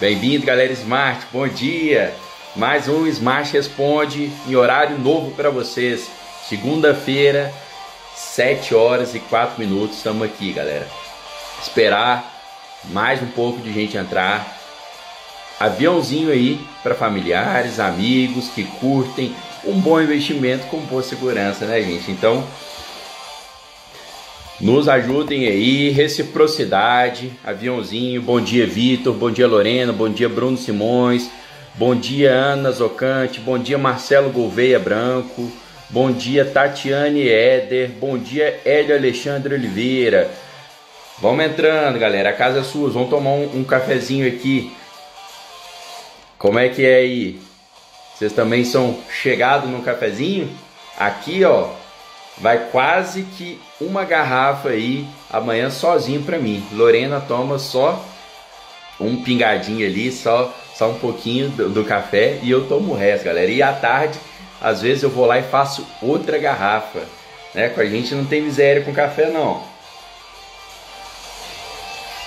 Bem-vindo, galera Smart, bom dia! Mais um Smart Responde em horário novo para vocês. Segunda-feira, 7 horas e 4 minutos, estamos aqui, galera. Esperar mais um pouco de gente entrar. Aviãozinho aí para familiares, amigos que curtem um bom investimento com boa segurança, né, gente? Então, nos ajudem aí, reciprocidade, aviãozinho. Bom dia, Vitor, bom dia, Lorena, bom dia, Bruno Simões, bom dia, Ana Zocante, bom dia, Marcelo Gouveia Branco, bom dia, Tatiane Éder, bom dia, Hélio Alexandre Oliveira. Vamos entrando, galera, a casa é sua, vamos tomar um cafezinho aqui. Como é que é aí? Vocês também são chegados no cafezinho? Aqui, ó, vai quase que uma garrafa aí amanhã sozinho pra mim. Lorena toma só um pingadinho ali, só um pouquinho do café e eu tomo o resto, galera. E à tarde, às vezes eu vou lá e faço outra garrafa, né? Com a gente não tem miséria com café, não.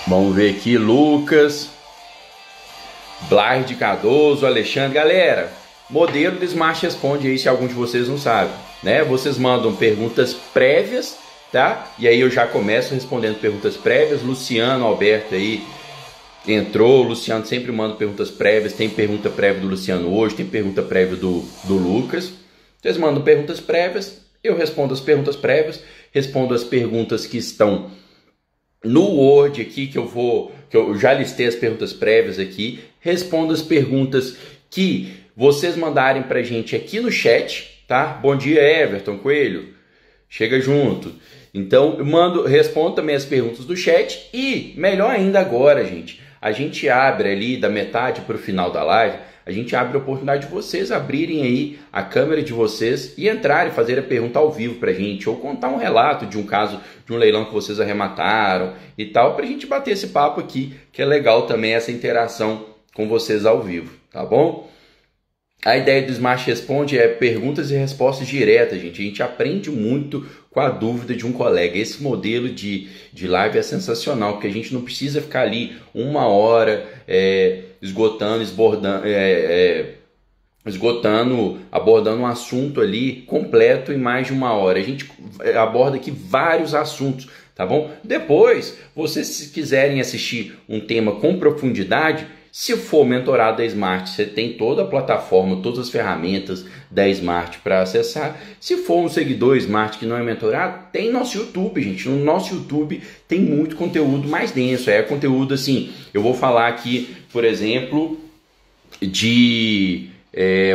Vamos ver aqui, Lucas, Blard Cardoso, Alexandre. Galera, modelo do Smart Responde aí, se algum de vocês não sabe, né? Vocês mandam perguntas prévias, tá? E aí eu já começo respondendo perguntas prévias. Luciano Alberto aí entrou, o Luciano sempre manda perguntas prévias. Tem pergunta prévia do Luciano hoje, tem pergunta prévia do Lucas. Vocês mandam perguntas prévias, eu respondo as perguntas prévias, respondo as perguntas que estão no Word aqui, que eu já listei as perguntas prévias aqui, respondo as perguntas que vocês mandarem pra gente aqui no chat, tá? Bom dia, Everton Coelho, chega junto. Então, respondo também as perguntas do chat e, melhor ainda agora, gente, a gente abre ali da metade para o final da live, a gente abre a oportunidade de vocês abrirem aí a câmera de vocês e entrarem, fazer a pergunta ao vivo pra gente, ou contar um relato de um caso, de um leilão que vocês arremataram e tal, pra gente bater esse papo aqui, que é legal também essa interação com vocês ao vivo, tá bom? A ideia do Smart Responde é perguntas e respostas diretas, gente. A gente aprende muito com a dúvida de um colega. Esse modelo de live é sensacional, porque a gente não precisa ficar ali uma hora abordando um assunto ali completo em mais de uma hora. A gente aborda aqui vários assuntos, tá bom? Depois, vocês se quiserem assistir um tema com profundidade, se for mentorado da Smart, você tem toda a plataforma, todas as ferramentas da Smart para acessar. Se for um seguidor Smart que não é mentorado, tem nosso YouTube, gente. No nosso YouTube tem muito conteúdo mais denso. É conteúdo assim, eu vou falar aqui, por exemplo, de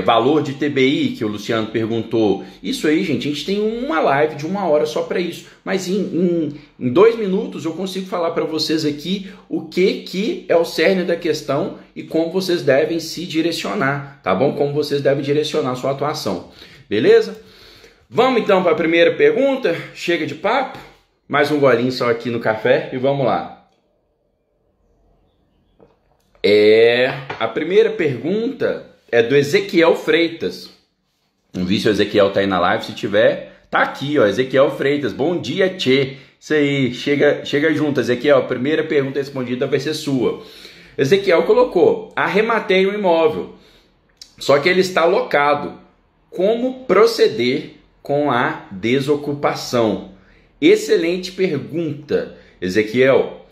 valor de TBI, que o Luciano perguntou. Isso aí, gente, a gente tem uma live de 1 hora só para isso. Mas em 2 minutos eu consigo falar para vocês aqui o que é o cerne da questão e como vocês devem se direcionar, tá bom? Como vocês devem direcionar a sua atuação, beleza? Vamos então para a primeira pergunta. Chega de papo, mais um golinho só aqui no café e vamos lá. A primeira pergunta é do Ezequiel Freitas. Não vi se o Ezequiel tá aí na live. Se tiver, tá aqui, ó. Ezequiel Freitas. Bom dia, tchê. Isso aí, chega junto, Ezequiel. A primeira pergunta respondida vai ser sua. Ezequiel colocou: arrematei um imóvel, só que ele está locado. Como proceder com a desocupação? Excelente pergunta, Ezequiel.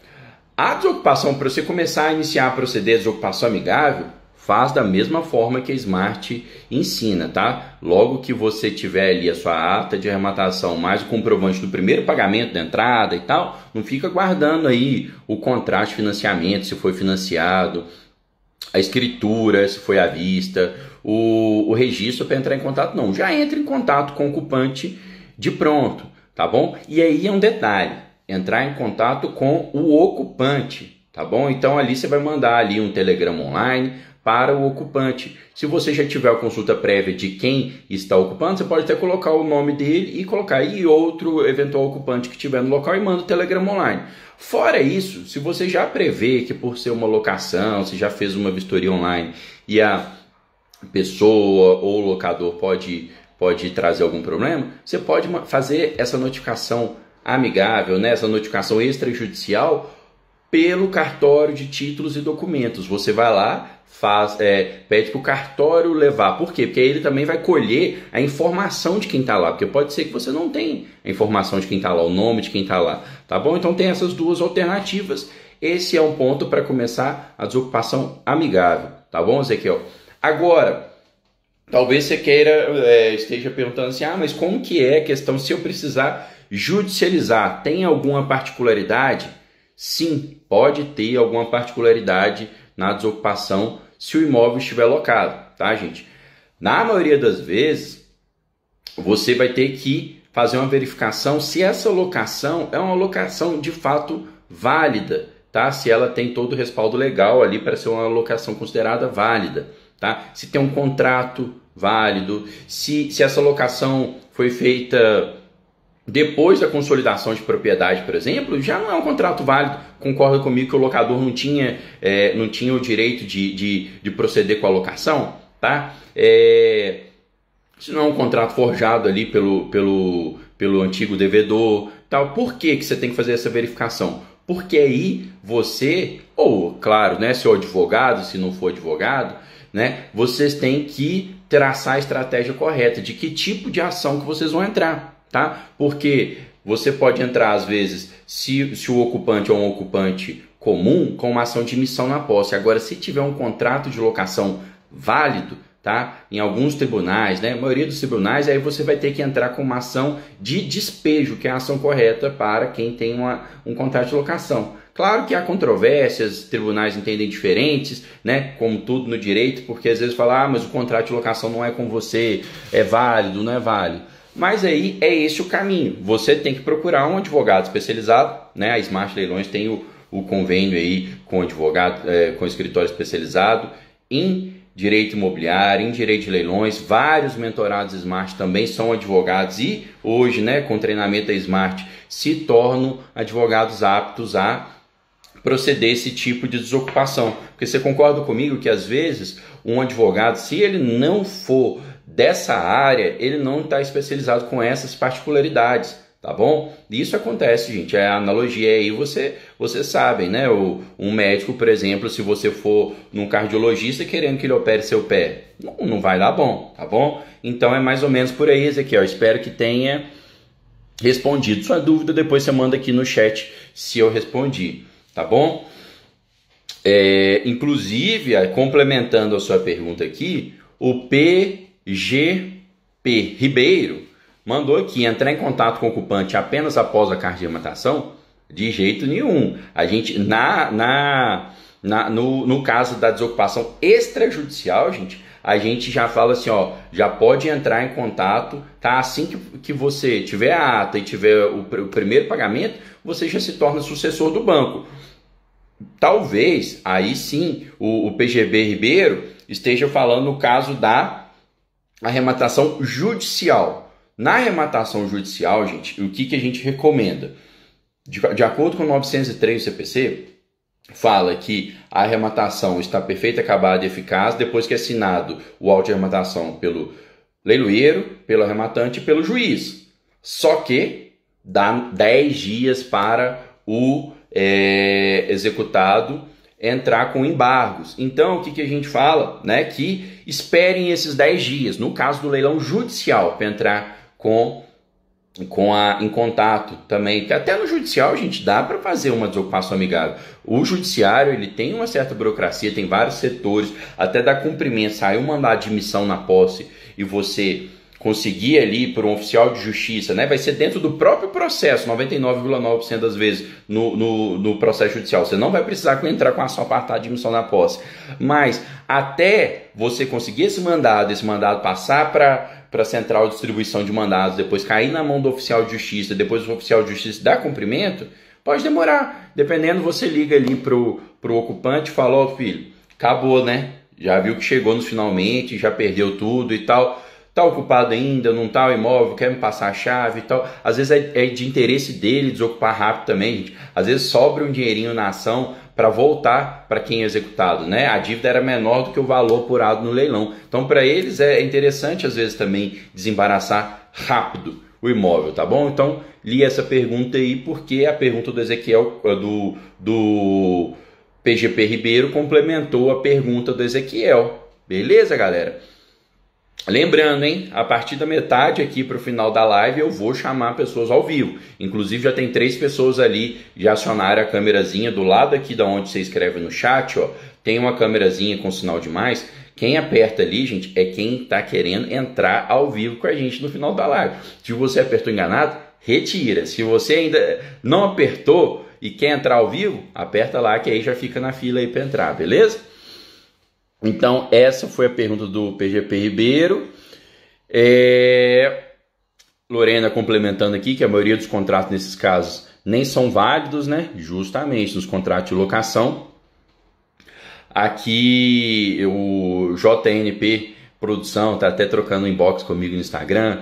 A desocupação, para você começar a iniciar a proceder a desocupação amigável, faz da mesma forma que a Smart ensina, tá? Logo que você tiver ali a sua ata de arrematação, mais o comprovante do primeiro pagamento da entrada e tal, não fica guardando aí o contrato de financiamento, se foi financiado, a escritura, se foi à vista, o registro para entrar em contato, não. Já entra em contato com o ocupante de pronto, tá bom? E aí é um detalhe, entrar em contato com o ocupante, tá bom? Então ali você vai mandar ali um telegrama online para o ocupante. Se você já tiver a consulta prévia de quem está ocupando, você pode até colocar o nome dele e colocar aí outro eventual ocupante que estiver no local e manda o telegrama online. Fora isso, se você já prevê que por ser uma locação, você já fez uma vistoria online e a pessoa ou o locador pode trazer algum problema, você pode fazer essa notificação amigável, né? Essa notificação extrajudicial pelo cartório de títulos e documentos. Você vai lá, pede para o cartório levar. Por quê? Porque aí ele também vai colher a informação de quem está lá, porque pode ser que você não tenha a informação de quem está lá, o nome de quem está lá, tá bom? Então tem essas duas alternativas. Esse é um ponto para começar a desocupação amigável, tá bom, Ezequiel? Agora, talvez você esteja perguntando assim, mas como que é a questão se eu precisar judicializar? Tem alguma particularidade? Sim, pode ter alguma particularidade na desocupação se o imóvel estiver locado, tá, gente? Na maioria das vezes, você vai ter que fazer uma verificação se essa locação é uma locação de fato válida, tá? Se ela tem todo o respaldo legal ali para ser uma locação considerada válida, tá? Se tem um contrato válido, se essa locação foi feita depois da consolidação de propriedade, por exemplo, já não é um contrato válido. Concorda comigo que o locador não tinha o direito de proceder com a locação, tá? Se não é um contrato forjado ali pelo antigo devedor, tal. Por que você tem que fazer essa verificação? Porque aí você, ou claro, né, se é advogado, se não for advogado, né, vocês têm que traçar a estratégia correta de que tipo de ação que vocês vão entrar, tá? Porque você pode entrar, às vezes, se o ocupante é um ocupante comum, com uma ação de missão na posse. Agora, se tiver um contrato de locação válido, tá? Em alguns tribunais, né? A maioria dos tribunais, aí você vai ter que entrar com uma ação de despejo, que é a ação correta para quem tem um contrato de locação. Claro que há controvérsias, tribunais entendem diferentes, né? Como tudo no direito, porque às vezes fala, mas o contrato de locação não é com você, é válido, não é válido. Mas aí é esse o caminho. Você tem que procurar um advogado especializado, né? A Smart Leilões tem o convênio aí com advogado, com escritório especializado em direito imobiliário, em direito de leilões. Vários mentorados Smart também são advogados e hoje, né, com treinamento da Smart, se tornam advogados aptos a proceder esse tipo de desocupação. Porque você concorda comigo que às vezes um advogado, se ele não for dessa área, ele não está especializado com essas particularidades, tá bom? Isso acontece, gente, é a analogia aí, vocês sabem, né? Um médico, por exemplo, se você for num cardiologista querendo que ele opere seu pé, não vai dar bom, tá bom? Então é mais ou menos por aí, Ezequiel. Espero que tenha respondido. Sua dúvida depois você manda aqui no chat se eu respondi, tá bom? Inclusive, complementando a sua pergunta aqui, o PGP Ribeiro mandou aqui, entrar em contato com o ocupante apenas após a carta de arrematação? De jeito nenhum. A gente, no caso da desocupação extrajudicial, gente, a gente já fala assim, ó, já pode entrar em contato, tá? Assim que você tiver a ata e tiver o primeiro pagamento, você já se torna sucessor do banco. Talvez, aí sim, o PGB Ribeiro esteja falando no caso da arrematação judicial. Na arrematação judicial, gente, o que a gente recomenda? De acordo com o 903 do CPC, fala que a arrematação está perfeita, acabada e eficaz depois que é assinado o auto de arrematação pelo leiloeiro, pelo arrematante e pelo juiz. Só que dá 10 dias para o executado entrar com embargos. Então, o que a gente fala? Né? Que esperem esses 10 dias, no caso do leilão judicial, para entrar em contato também, que até no judicial, gente, dá para fazer uma desocupação amigável. O judiciário, ele tem uma certa burocracia, tem vários setores, até dar cumprimento, sair um mandado de missão na posse e você conseguir ali por um oficial de justiça, né? Vai ser dentro do próprio processo, 99,9% das vezes no processo judicial. Você não vai precisar entrar com a sua apartada de missão na posse. Mas até você conseguir esse mandado passar para a central de distribuição de mandados, depois cair na mão do oficial de justiça, depois o oficial de justiça dar cumprimento, pode demorar. Dependendo, você liga ali pro ocupante e fala, ó, filho, acabou, né? Já viu que chegou nos finalmente, já perdeu tudo e tal. Tá ocupado ainda, não tá o imóvel, quer me passar a chave e tal. Às vezes é de interesse dele desocupar rápido também, gente. Às vezes sobra um dinheirinho na ação para voltar para quem é executado, né? A dívida era menor do que o valor apurado no leilão. Então, para eles é interessante, às vezes, também desembaraçar rápido o imóvel, tá bom? Então, li essa pergunta aí porque a pergunta do Ezequiel, do PGP Ribeiro, complementou a pergunta do Ezequiel. Beleza, galera? Lembrando, hein? A partir da metade aqui para o final da live eu vou chamar pessoas ao vivo. Inclusive já tem 3 pessoas ali, já acionaram a câmerazinha do lado aqui da onde você escreve no chat, ó. Tem uma câmerazinha com sinal de mais. Quem aperta ali, gente, é quem está querendo entrar ao vivo com a gente no final da live. Se você apertou enganado, retira. Se você ainda não apertou e quer entrar ao vivo, aperta lá que aí já fica na fila aí para entrar, beleza? Então, essa foi a pergunta do PGP Ribeiro. Lorena complementando aqui que a maioria dos contratos nesses casos nem são válidos, né? Justamente nos contratos de locação. Aqui o JNP Produção está até trocando um inbox comigo no Instagram,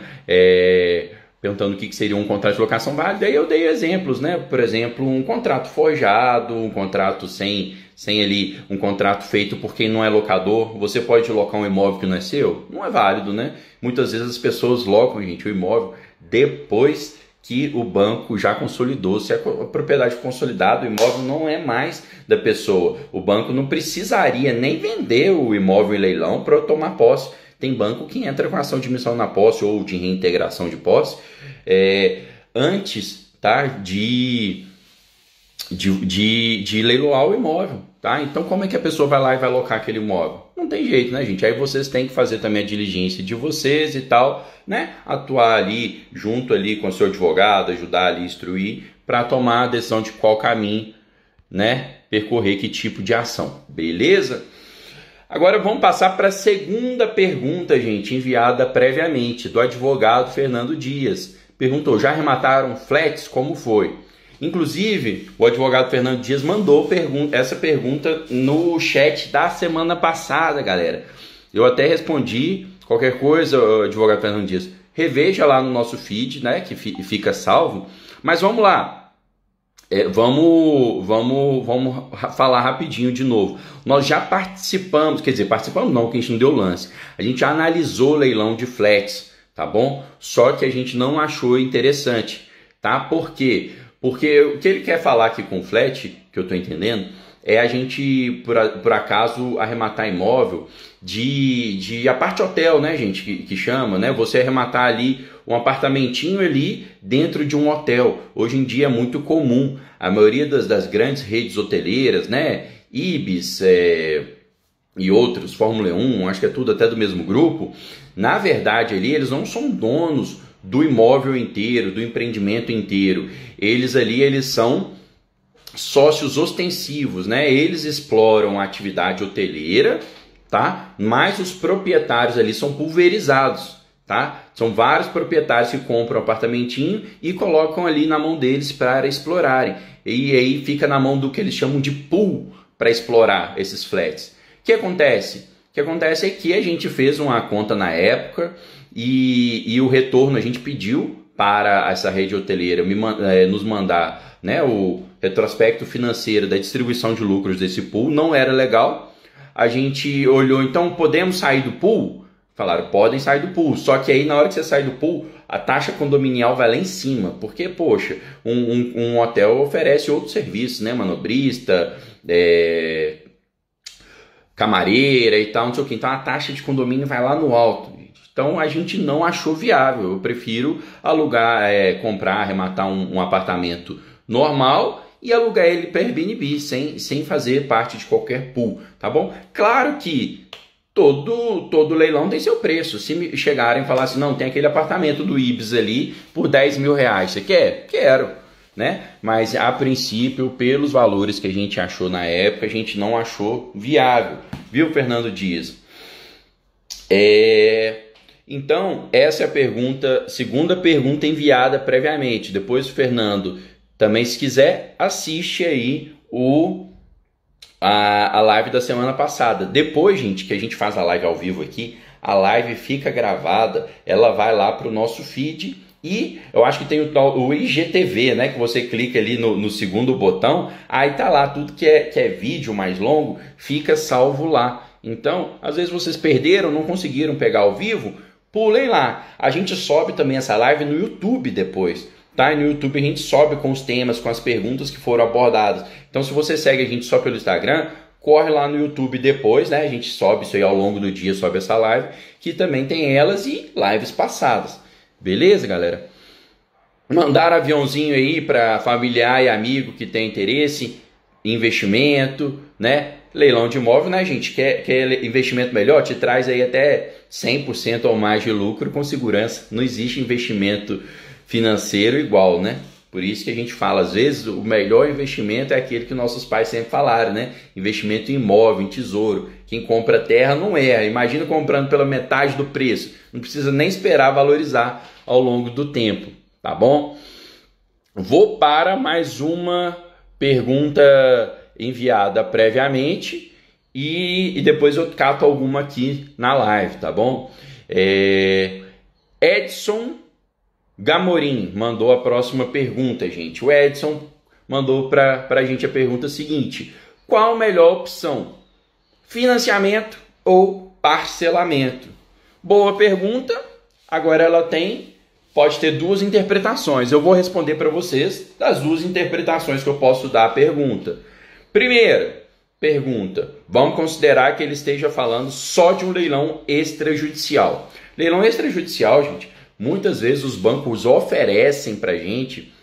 perguntando o que seria um contrato de locação válido. Aí eu dei exemplos, né? Por exemplo, um contrato forjado, um contrato sem ali, um contrato feito por quem não é locador. Você pode locar um imóvel que não é seu? Não é válido, né? Muitas vezes as pessoas locam, gente, o imóvel depois que o banco já consolidou. Se a propriedade consolidada, o imóvel não é mais da pessoa. O banco não precisaria nem vender o imóvel em leilão para tomar posse. Tem banco que entra com ação de admissão na posse ou de reintegração de posse antes, tá, de leiloar o imóvel, tá? Então como é que a pessoa vai lá e vai locar aquele imóvel? Não tem jeito, né, gente? Aí vocês têm que fazer também a diligência de vocês e tal, né? Atuar ali junto ali com o seu advogado, ajudar ali a instruir para tomar a decisão de qual caminho, né, percorrer, que tipo de ação, beleza? Agora vamos passar para a segunda pergunta, gente, enviada previamente do advogado Fernando Dias. Perguntou: já arremataram flats? Como foi? Inclusive, o advogado Fernando Dias mandou essa pergunta no chat da semana passada, galera. Eu até respondi. Qualquer coisa, advogado Fernando Dias, reveja lá no nosso feed, né, que fica salvo. Mas vamos lá. Vamos falar rapidinho de novo. Nós já participamos, quer dizer, participamos não, que a gente não deu lance. A gente já analisou o leilão de flats, tá bom? Só que a gente não achou interessante, tá? Por quê? Porque o que ele quer falar aqui com o flat, que eu tô entendendo, é a gente, por acaso, arrematar imóvel de apart hotel, né, gente, que chama, né? Você arrematar ali um apartamentinho ali dentro de um hotel. Hoje em dia é muito comum. A maioria das grandes redes hoteleiras, né, Ibis e outros, Fórmula 1, acho que é tudo até do mesmo grupo, na verdade ali eles não são donos do imóvel inteiro, do empreendimento inteiro. Eles são sócios ostensivos, né? Eles exploram a atividade hoteleira, tá? Mas os proprietários ali são pulverizados, tá? São vários proprietários que compram um apartamentinho e colocam ali na mão deles para explorarem. E aí fica na mão do que eles chamam de pool para explorar esses flats. O que acontece? O que acontece é que a gente fez uma conta na época e o retorno a gente pediu para essa rede hoteleira nos mandar, né, o retrospecto financeiro da distribuição de lucros desse pool. Não era legal. A gente olhou, então podemos sair do pool? Falaram, podem sair do pool. Só que aí na hora que você sai do pool, a taxa condominial vai lá em cima. Porque, poxa, um hotel oferece outros serviços, né? Manobrista, camareira e tal, não sei o que. Então a taxa de condomínio vai lá no alto. Então a gente não achou viável. Eu prefiro alugar, comprar, arrematar um apartamento normal e alugar ele para Airbnb, sem fazer parte de qualquer pool, tá bom? Claro que todo leilão tem seu preço. Se me chegarem e falar assim, não, tem aquele apartamento do Ibis ali por 10 mil reais, você quer? Quero, né? Mas a princípio, pelos valores que a gente achou na época, a gente não achou viável, viu, Fernando Dias? Então, essa é a segunda pergunta enviada previamente. Depois o Fernando também, se quiser, assiste aí a live da semana passada. Depois, gente, que a gente faz a live ao vivo aqui, a live fica gravada, ela vai lá para o nosso feed e eu acho que tem o IGTV, né? Que você clica ali no segundo botão, aí tá lá, tudo que é vídeo mais longo, fica salvo lá. Então, às vezes vocês perderam, não conseguiram pegar ao vivo, pulem lá. A gente sobe também essa live no YouTube depois, tá? E no YouTube a gente sobe com os temas, com as perguntas que foram abordadas. Então se você segue a gente só pelo Instagram, corre lá no YouTube depois, né? A gente sobe isso aí ao longo do dia, sobe essa live, que também tem elas e lives passadas. Beleza, galera? Mandar aviãozinho aí para familiar e amigo que tem interesse em investimento, né? Leilão de imóvel, né, gente? Quer investimento melhor? Te traz aí até 100% ou mais de lucro com segurança. Não existe investimento financeiro igual, né? Por isso que a gente fala, às vezes, o melhor investimento é aquele que nossos pais sempre falaram, né? Investimento em imóvel, em tesouro. Quem compra terra não erra. Imagina comprando pela metade do preço. Não precisa nem esperar valorizar ao longo do tempo, tá bom? Vou para mais uma pergunta enviada previamente e depois eu cato alguma aqui na live, tá bom? Edson Gamorim mandou a próxima pergunta, gente. O Edson mandou para a gente a pergunta seguinte: qual a melhor opção? Financiamento ou parcelamento? Boa pergunta. Agora ela pode ter duas interpretações. Eu vou responder para vocês das duas interpretações que eu posso dar à pergunta. Primeira pergunta, vamos considerar que ele esteja falando só de um leilão extrajudicial. Leilão extrajudicial, gente, muitas vezes os bancos oferecem para a gente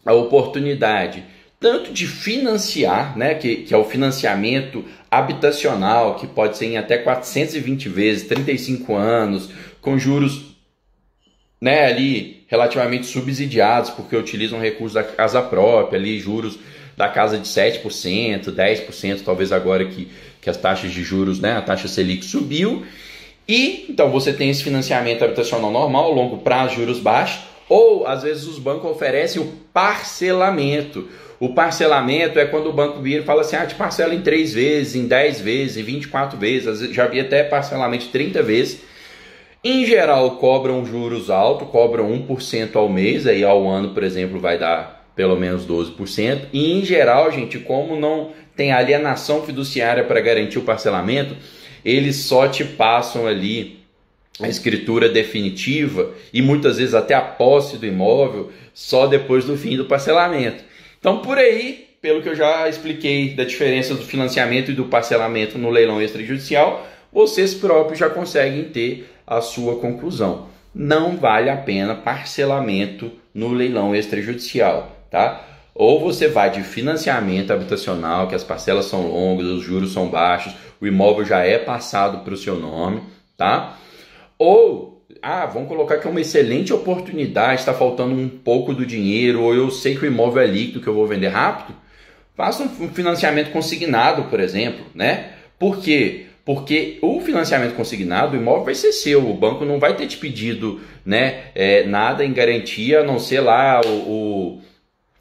a oportunidade tanto de financiar, né, que é o financiamento habitacional, que pode ser em até 420 vezes, 35 anos, com juros, né, ali relativamente subsidiados, porque utilizam recursos da casa própria, ali juros da casa de 7%, 10%, talvez agora que as taxas de juros, né, a taxa Selic subiu. E então você tem esse financiamento habitacional normal, longo prazo, juros baixos, ou às vezes os bancos oferecem o parcelamento. O parcelamento é quando o banco vira e fala assim, te parcela em 3 vezes, em 10 vezes, em 24 vezes, às vezes, já vi até parcelamento de 30 vezes. Em geral cobram juros altos, cobram 1% ao mês, aí ao ano, por exemplo, vai dar pelo menos 12%. E em geral, gente, como não tem alienação fiduciária para garantir o parcelamento, eles só te passam ali a escritura definitiva e muitas vezes até a posse do imóvel só depois do fim do parcelamento. Então, por aí, pelo que eu já expliquei da diferença do financiamento e do parcelamento no leilão extrajudicial, vocês próprios já conseguem ter a sua conclusão. Não vale a pena parcelamento no leilão extrajudicial, tá? Ou você vai de financiamento habitacional, que as parcelas são longas, os juros são baixos, o imóvel já é passado para o seu nome, tá? Ou, vamos colocar que é uma excelente oportunidade, está faltando um pouco do dinheiro, ou eu sei que o imóvel é líquido, que eu vou vender rápido, faça um financiamento consignado, por exemplo, né? Por quê? Porque o financiamento consignado, o imóvel vai ser seu, o banco não vai ter te pedido, né, nada em garantia, a não ser lá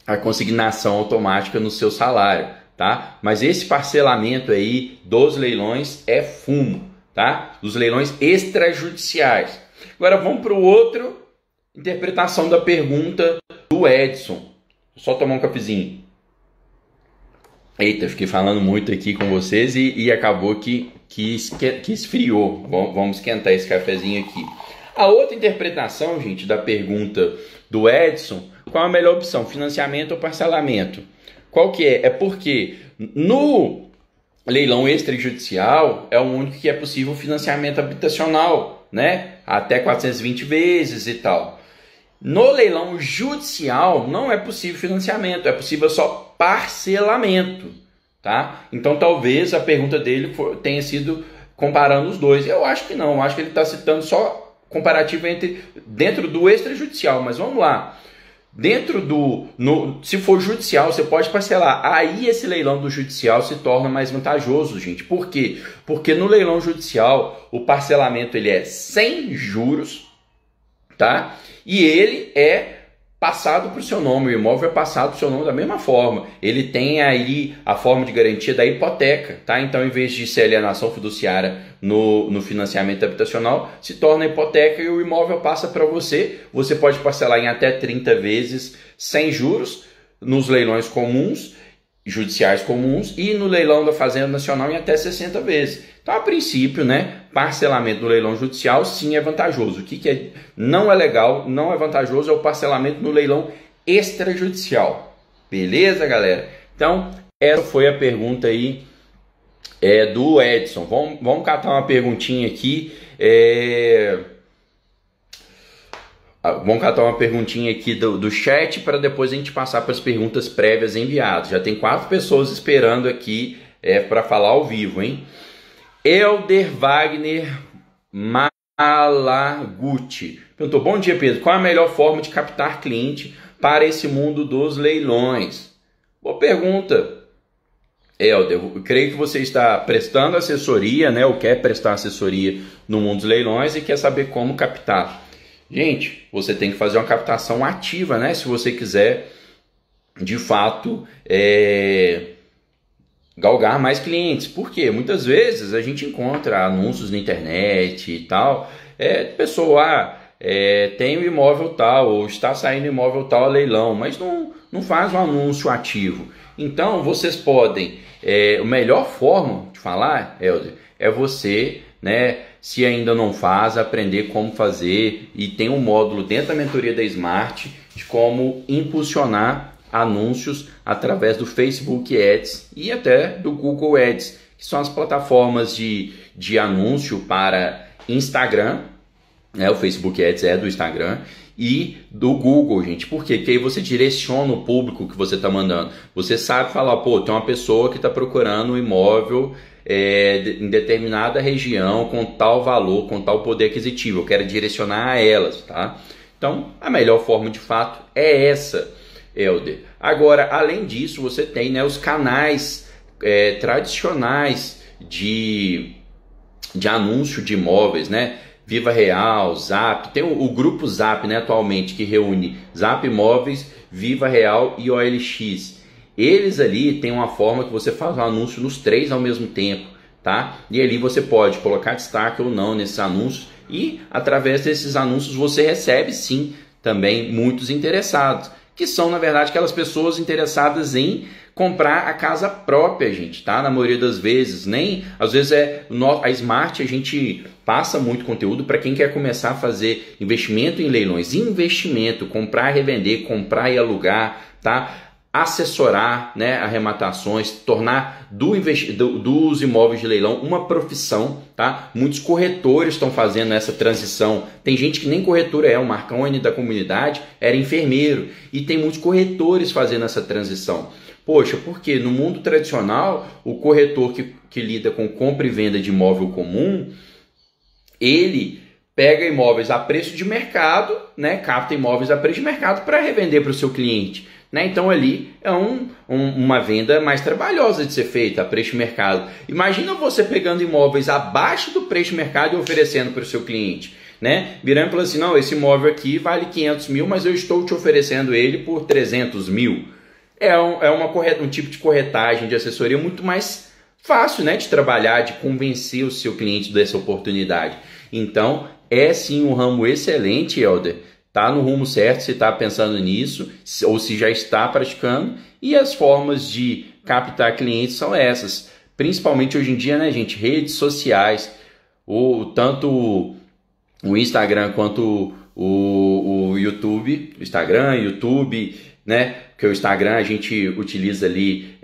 a consignação automática no seu salário, tá? Mas esse parcelamento aí dos leilões é fumo, tá? Dos leilões extrajudiciais. Agora vamos para o outro interpretação da pergunta do Edson. Só tomar um cafezinho. Eita, fiquei falando muito aqui com vocês e acabou que esfriou. Vamos esquentar esse cafezinho aqui. A outra interpretação, gente, da pergunta do Edson, qual a melhor opção, financiamento ou parcelamento? Qual que é? É porque no leilão extrajudicial é o único que é possível financiamento habitacional, né? Até 420 vezes e tal. No leilão judicial não é possível financiamento, é possível só parcelamento, tá? Então talvez a pergunta dele tenha sido comparando os dois. Eu acho que não, eu acho que ele está citando só comparativo dentro do extrajudicial, mas vamos lá. Se for judicial, você pode parcelar. Aí esse leilão do judicial se torna mais vantajoso, gente. Por quê? Porque no leilão judicial o parcelamento ele é sem juros, tá? E ele é passado para o seu nome, o imóvel é passado para o seu nome da mesma forma. Ele tem aí a forma de garantia da hipoteca, tá? Então, em vez de ser alienação fiduciária no financiamento habitacional, se torna hipoteca e o imóvel passa para você. Você pode parcelar em até 30 vezes sem juros nos leilões comuns. judiciais comuns e no leilão da Fazenda Nacional em até 60 vezes. Então, a princípio, né, parcelamento no leilão judicial sim é vantajoso. O que não é legal, não é vantajoso, é o parcelamento no leilão extrajudicial. Beleza, galera? Então, essa foi a pergunta aí do Edson. Vamos catar uma perguntinha aqui. Vamos catar uma perguntinha aqui do chat para depois a gente passar para as perguntas prévias enviadas. Já tem 4 pessoas esperando aqui para falar ao vivo, hein? Elder Wagner Malaguti perguntou: bom dia, Pedro. Qual a melhor forma de captar cliente para esse mundo dos leilões? Boa pergunta, Elder. Eu creio que você está prestando assessoria, né? Ou quer prestar assessoria no mundo dos leilões e quer saber como captar. Gente, você tem que fazer uma captação ativa, né? Se você quiser, de fato, galgar mais clientes. Por quê? Muitas vezes a gente encontra anúncios na internet e tal. Pessoa, tem um imóvel tal, ou está saindo imóvel tal a leilão, mas não faz um anúncio ativo. Então, vocês podem... a melhor forma de falar, Elder, é você, né, se ainda não faz, aprender como fazer, e tem um módulo dentro da mentoria da Smart de como impulsionar anúncios através do Facebook Ads e até do Google Ads, que são as plataformas de anúncio para Instagram, né? O Facebook Ads é do Instagram e do Google, gente. Por quê? Porque aí você direciona o público que você está mandando. Você sabe falar, pô, tem uma pessoa que está procurando um imóvel em determinada região com tal valor, com tal poder aquisitivo. Eu quero direcionar a elas, tá? Então, a melhor forma de fato é essa, Elder. Agora, além disso, você tem, né, os canais tradicionais de anúncio de imóveis, né? Viva Real, Zap, tem o grupo Zap, né, atualmente, que reúne Zap Imóveis, Viva Real e OLX. Eles ali tem uma forma que você faz um anúncio nos 3 ao mesmo tempo, tá? E ali você pode colocar destaque ou não nesses anúncios e através desses anúncios você recebe sim também muitos interessados, que são na verdade aquelas pessoas interessadas em comprar a casa própria, gente, tá? Na maioria das vezes, às vezes a Smart, a gente passa muito conteúdo para quem quer começar a fazer investimento em leilões, comprar e revender, comprar e alugar, tá? Assessorar, né, arrematações, tornar dos imóveis de leilão uma profissão, tá? Muitos corretores estão fazendo essa transição. Tem gente que nem corretor o Marconi da comunidade era enfermeiro e tem muitos corretores fazendo essa transição. Poxa, porque no mundo tradicional, o corretor que lida com compra e venda de imóvel comum, ele pega imóveis a preço de mercado, né, capta imóveis a preço de mercado para revender para o seu cliente. Né? Então ali é uma venda mais trabalhosa de ser feita a preço de mercado. Imagina você pegando imóveis abaixo do preço de mercado e oferecendo para o seu cliente, né? Virando e falando assim, não, esse imóvel aqui vale 500 mil, mas eu estou te oferecendo ele por 300 mil. Um tipo de corretagem, de assessoria muito mais fácil, né, de trabalhar, de convencer o seu cliente dessa oportunidade. Então é sim um ramo excelente, Elder. Tá no rumo certo se está pensando nisso ou se já está praticando, e as formas de captar clientes são essas, principalmente hoje em dia, né, gente, redes sociais, tanto o Instagram quanto o YouTube, né, porque o Instagram a gente utiliza ali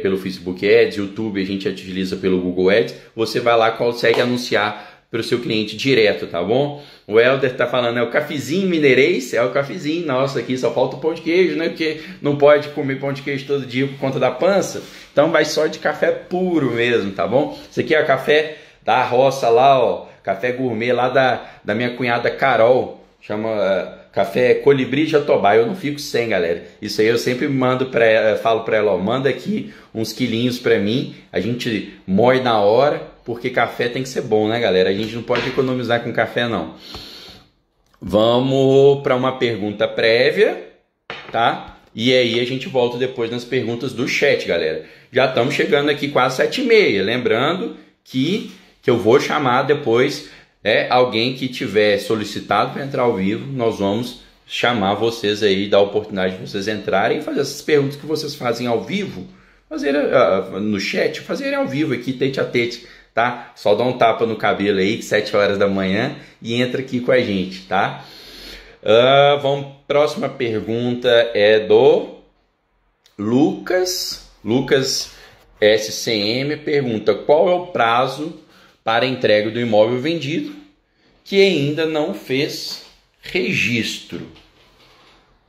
pelo Facebook Ads, o YouTube a gente utiliza pelo Google Ads, você vai lá, consegue anunciar para o seu cliente direto, tá bom? O Helder tá falando, é o cafezinho mineirês, é o cafezinho, nossa, aqui só falta o pão de queijo, né? Porque não pode comer pão de queijo todo dia por conta da pança, então vai só de café puro mesmo, tá bom? Isso aqui é o café da roça lá, ó, café gourmet lá da minha cunhada Carol, chama café Colibri Jatobá, eu não fico sem, galera. Isso aí eu sempre falo pra ela, ó, manda aqui uns quilinhos pra mim, a gente moe na hora, porque café tem que ser bom, né, galera? A gente não pode economizar com café, não. Vamos para uma pergunta prévia, tá? E aí a gente volta depois nas perguntas do chat, galera. Já estamos chegando aqui quase 7h30. Lembrando que eu vou chamar depois alguém que tiver solicitado para entrar ao vivo. Nós vamos chamar vocês aí, dar a oportunidade de vocês entrarem e fazer essas perguntas que vocês fazem ao vivo. fazer no chat, fazer ao vivo aqui, tete a tete, tá? Só dá um tapa no cabelo aí, 7 horas da manhã, e entra aqui com a gente, tá? Próxima pergunta é do Lucas SCM, pergunta: qual é o prazo para a entrega do imóvel vendido que ainda não fez registro?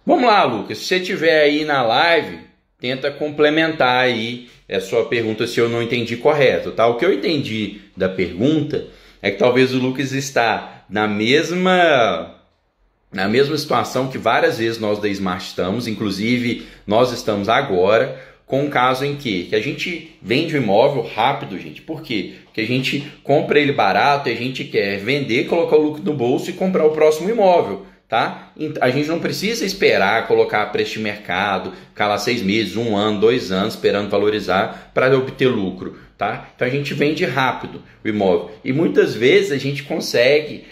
Vamos lá, Lucas, se você estiver aí na live, tenta complementar aí a sua pergunta se eu não entendi correto, tá? O que eu entendi da pergunta é que talvez o Lucas está na mesma situação que várias vezes nós da Smart estamos, inclusive nós estamos agora com um caso em que a gente vende o imóvel rápido, gente. Por quê? Porque a gente compra ele barato e a gente quer vender, colocar o lucro no bolso e comprar o próximo imóvel, tá? A gente não precisa esperar colocar preço de mercado, ficar lá 6 meses, 1 ano, 2 anos esperando valorizar para obter lucro, tá? Então a gente vende rápido o imóvel e muitas vezes a gente consegue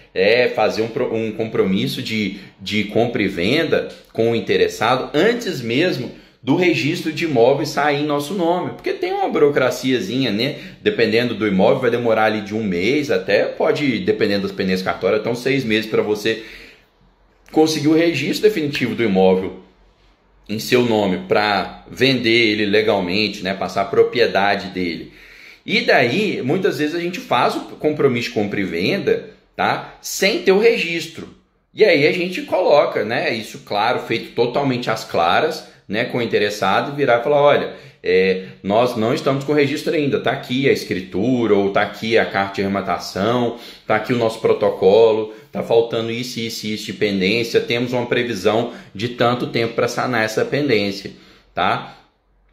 fazer um compromisso de compra e venda com o interessado antes mesmo do registro de imóvel sair em nosso nome, porque tem uma burocraciazinha, né? Dependendo do imóvel vai demorar ali de 1 mês, até pode, dependendo das pendências cartórias, até uns 6 meses para você conseguir o registro definitivo do imóvel em seu nome para vender ele legalmente, né? Passar a propriedade dele. E daí, muitas vezes a gente faz o compromisso de compra e venda, tá? Sem ter o registro. E aí a gente coloca, né? Isso, claro, feito totalmente às claras, né, com o interessado, e virar e falar: olha, nós não estamos com registro ainda, está aqui a escritura, ou está aqui a carta de arrematação, está aqui o nosso protocolo, está faltando isso de pendência, temos uma previsão de tanto tempo para sanar essa pendência, tá?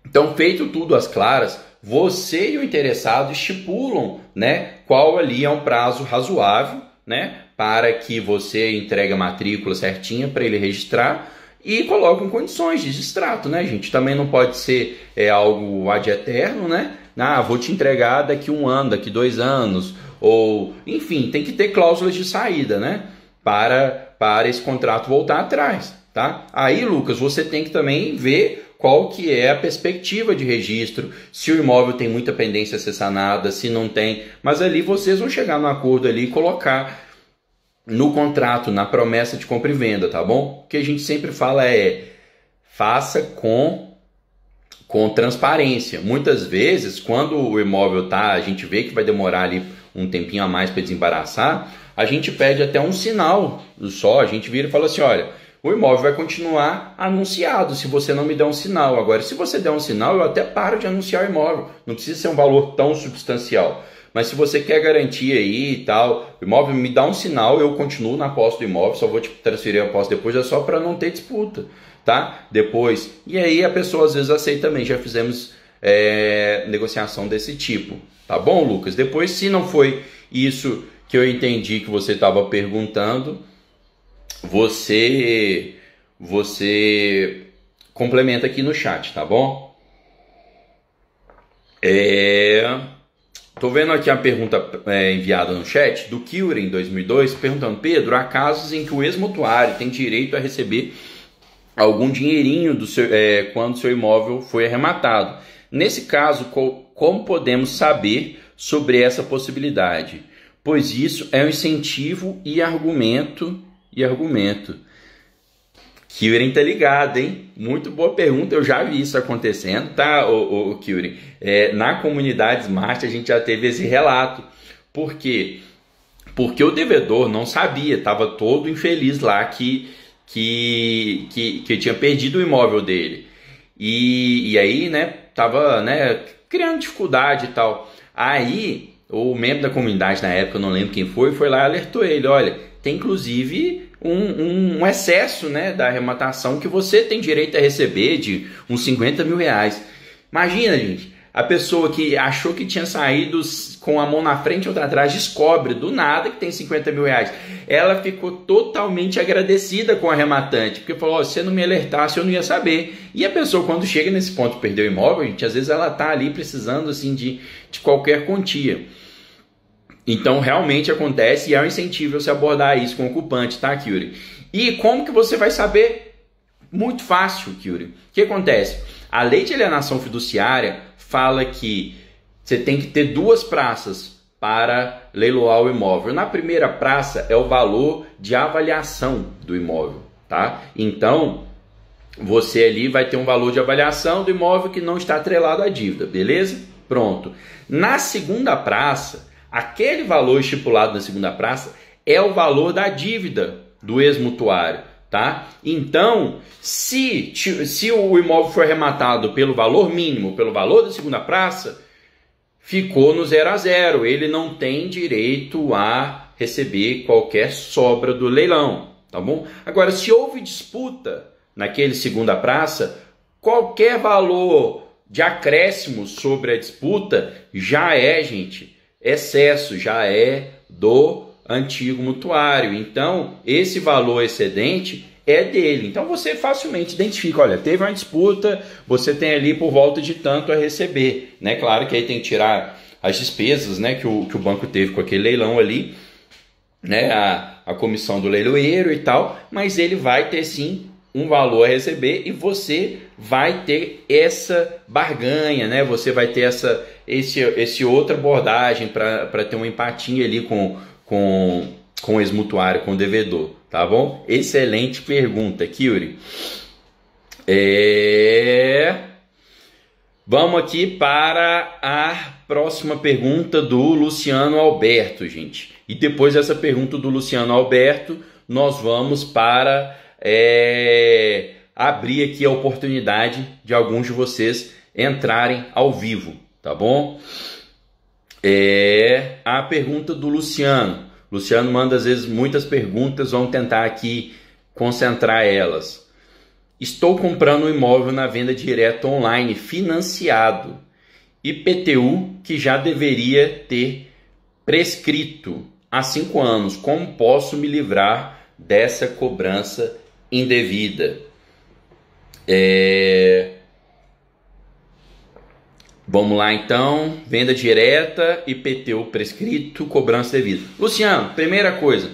Então, feito tudo às claras, você e o interessado estipulam, né, qual ali é um prazo razoável, né, para que você entregue a matrícula certinha para ele registrar, e colocam condições de extrato, né, gente? Também não pode ser algo ad eterno, né? Vou te entregar daqui 1 ano, daqui 2 anos, ou enfim, tem que ter cláusulas de saída, né? Para esse contrato voltar atrás, tá? Aí, Lucas, você tem que também ver qual que é a perspectiva de registro, se o imóvel tem muita pendência a ser sanada, se não tem, mas ali vocês vão chegar no acordo ali e colocar no contrato, na promessa de compra e venda, tá bom? O que a gente sempre fala faça com transparência. Muitas vezes, quando o imóvel a gente vê que vai demorar ali um tempinho a mais para desembaraçar, a gente pede até um sinal só, a gente vira e fala assim: olha, o imóvel vai continuar anunciado se você não me der um sinal. Agora, se você der um sinal, eu até paro de anunciar o imóvel, não precisa ser um valor tão substancial. Mas se você quer garantia aí e tal, o imóvel me dá um sinal, eu continuo na posse do imóvel, só vou te transferir a posse depois, é só para não ter disputa, tá? Depois, e aí a pessoa às vezes aceita também, já fizemos negociação desse tipo, tá bom, Lucas? Depois, se não foi isso que eu entendi que você estava perguntando, você complementa aqui no chat, tá bom? Tô vendo aqui a pergunta enviada no chat do Kyuren 2002, perguntando: Pedro, há casos em que o ex-mutuário tem direito a receber algum dinheirinho quando seu imóvel foi arrematado. Nesse caso, como podemos saber sobre essa possibilidade? Pois isso é um incentivo e argumento. Kyuren tá ligado, hein? Muito boa pergunta, eu já vi isso acontecendo, tá, o Kyuren? Na comunidade Smart a gente já teve esse relato. Por quê? Porque o devedor não sabia, estava todo infeliz lá que tinha perdido o imóvel dele. E aí, né, tava, né, criando dificuldade e tal. Aí, o membro da comunidade na época, eu não lembro quem foi lá e alertou ele: olha, tem inclusive um excesso, né, da arrematação que você tem direito a receber de uns 50 mil reais. Imagina, gente, a pessoa que achou que tinha saído com a mão na frente e outra atrás, descobre do nada que tem 50 mil reais. Ela ficou totalmente agradecida com o arrematante, porque falou: se você não me alertasse, eu não ia saber. E a pessoa, quando chega nesse ponto de perder o imóvel, gente, às vezes ela tá ali precisando assim de qualquer quantia. Então, realmente acontece e é um incentivo você abordar isso com o ocupante, tá, Kyuren? E como que você vai saber? Muito fácil, Kyuren. O que acontece? A lei de alienação fiduciária fala que você tem que ter 2 praças para leiloar o imóvel. Na primeira praça é o valor de avaliação do imóvel, tá? Então, você ali vai ter um valor de avaliação do imóvel que não está atrelado à dívida, beleza? Pronto. Na segunda praça, aquele valor estipulado na segunda praça é o valor da dívida do ex-mutuário, tá? Então, se o imóvel for arrematado pelo valor mínimo, pelo valor da segunda praça, ficou no 0 a 0. Ele não tem direito a receber qualquer sobra do leilão, tá bom? Agora, se houve disputa naquele segunda praça, qualquer valor de acréscimo sobre a disputa já é, gente, excesso, já é do antigo mutuário. Então, esse valor excedente é dele. Então, você facilmente identifica, olha, teve uma disputa, você tem ali por volta de tanto a receber, né? Claro que aí tem que tirar as despesas, né, que o banco teve com aquele leilão ali, né, a comissão do leiloeiro e tal, mas ele vai ter sim um valor a receber e você vai ter essa barganha, né? Você vai ter esse outra abordagem para ter um empatia ali com o ex-mutuário, com o devedor, tá bom? Excelente pergunta, Kyuri. Vamos aqui para a próxima pergunta do Luciano Alberto, gente. E depois dessa pergunta do Luciano Alberto, nós vamos para abrir aqui a oportunidade de alguns de vocês entrarem ao vivo, tá bom? A pergunta do Luciano. Luciano manda às vezes muitas perguntas, vamos tentar aqui concentrar elas. Estou comprando um imóvel na venda direta online financiado. IPTU que já deveria ter prescrito há 5 anos. Como posso me livrar dessa cobrança indevida? Vamos lá então, venda direta, IPTU prescrito, cobrança devida. Luciano, primeira coisa,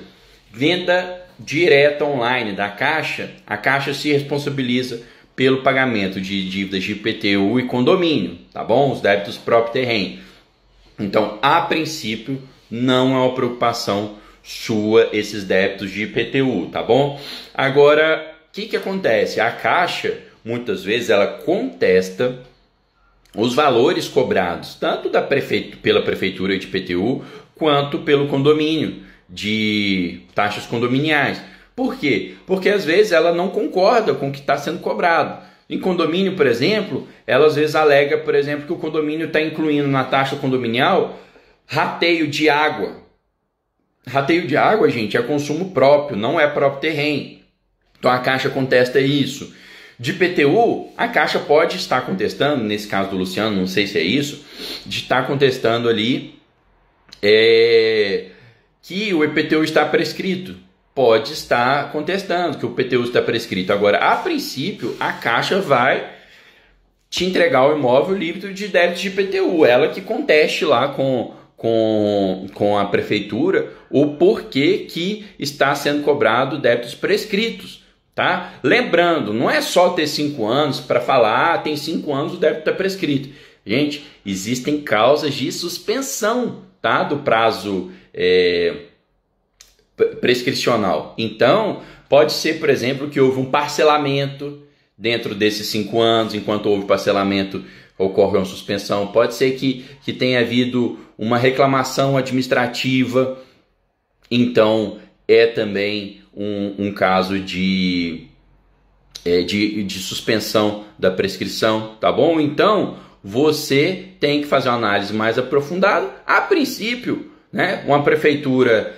venda direta online da Caixa, a Caixa se responsabiliza pelo pagamento de dívidas de IPTU e condomínio, tá bom? Os débitos próprio terreno. Então, a princípio, não é uma preocupação sua esses débitos de IPTU, tá bom? Agora, o que acontece? A Caixa, muitas vezes, ela contesta os valores cobrados, tanto pela prefeitura de IPTU, quanto pelo condomínio, de taxas condominiais. Por quê? Porque às vezes ela não concorda com o que está sendo cobrado. Em condomínio, por exemplo, ela às vezes alega, por exemplo, que o condomínio está incluindo na taxa condominial rateio de água. Rateio de água, gente, é consumo próprio, não é próprio terreno. Então a Caixa contesta isso. De IPTU, a Caixa pode estar contestando, nesse caso do Luciano, não sei se é isso, de estar contestando ali que o IPTU está prescrito. Pode estar contestando que o IPTU está prescrito. Agora, a princípio, a Caixa vai te entregar o imóvel livre de débitos de IPTU. Ela que conteste lá com a prefeitura o porquê que está sendo cobrado débitos prescritos. Tá? Lembrando, não é só ter 5 anos para falar, tem 5 anos o débito está prescrito. Gente, existem causas de suspensão, tá? Do prazo prescricional. Então, pode ser, por exemplo, que houve um parcelamento dentro desses 5 anos, enquanto houve parcelamento, ocorre uma suspensão. Pode ser que tenha havido uma reclamação administrativa, então é também um caso de suspensão da prescrição, tá bom? Então, você tem que fazer uma análise mais aprofundada. A princípio, né, uma prefeitura